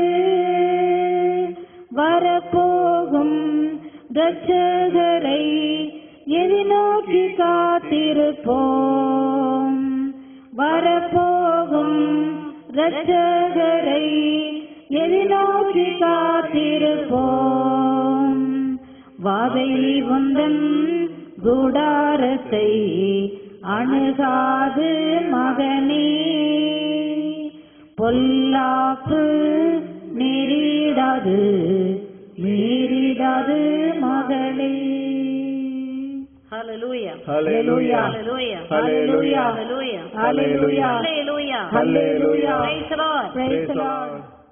வரப்போகும் இரட்சகரை எதிர்நோக்கி காத்திருப்போம். வரப்போகும் இரட்சகரை எதிர்நோக்கி காத்திருப்போம். வாதை உந்தன் கூடாரத்தை அணுகாது மகனே. பொல்லாப்பு நேரிடாது மகளே. Hallelujah. Hallelujah. Hallelujah. Hallelujah. Hallelujah. Hallelujah. Hallelujah. Hallelujah. Praise the Lord. Praise the Praise the Lord. Lord.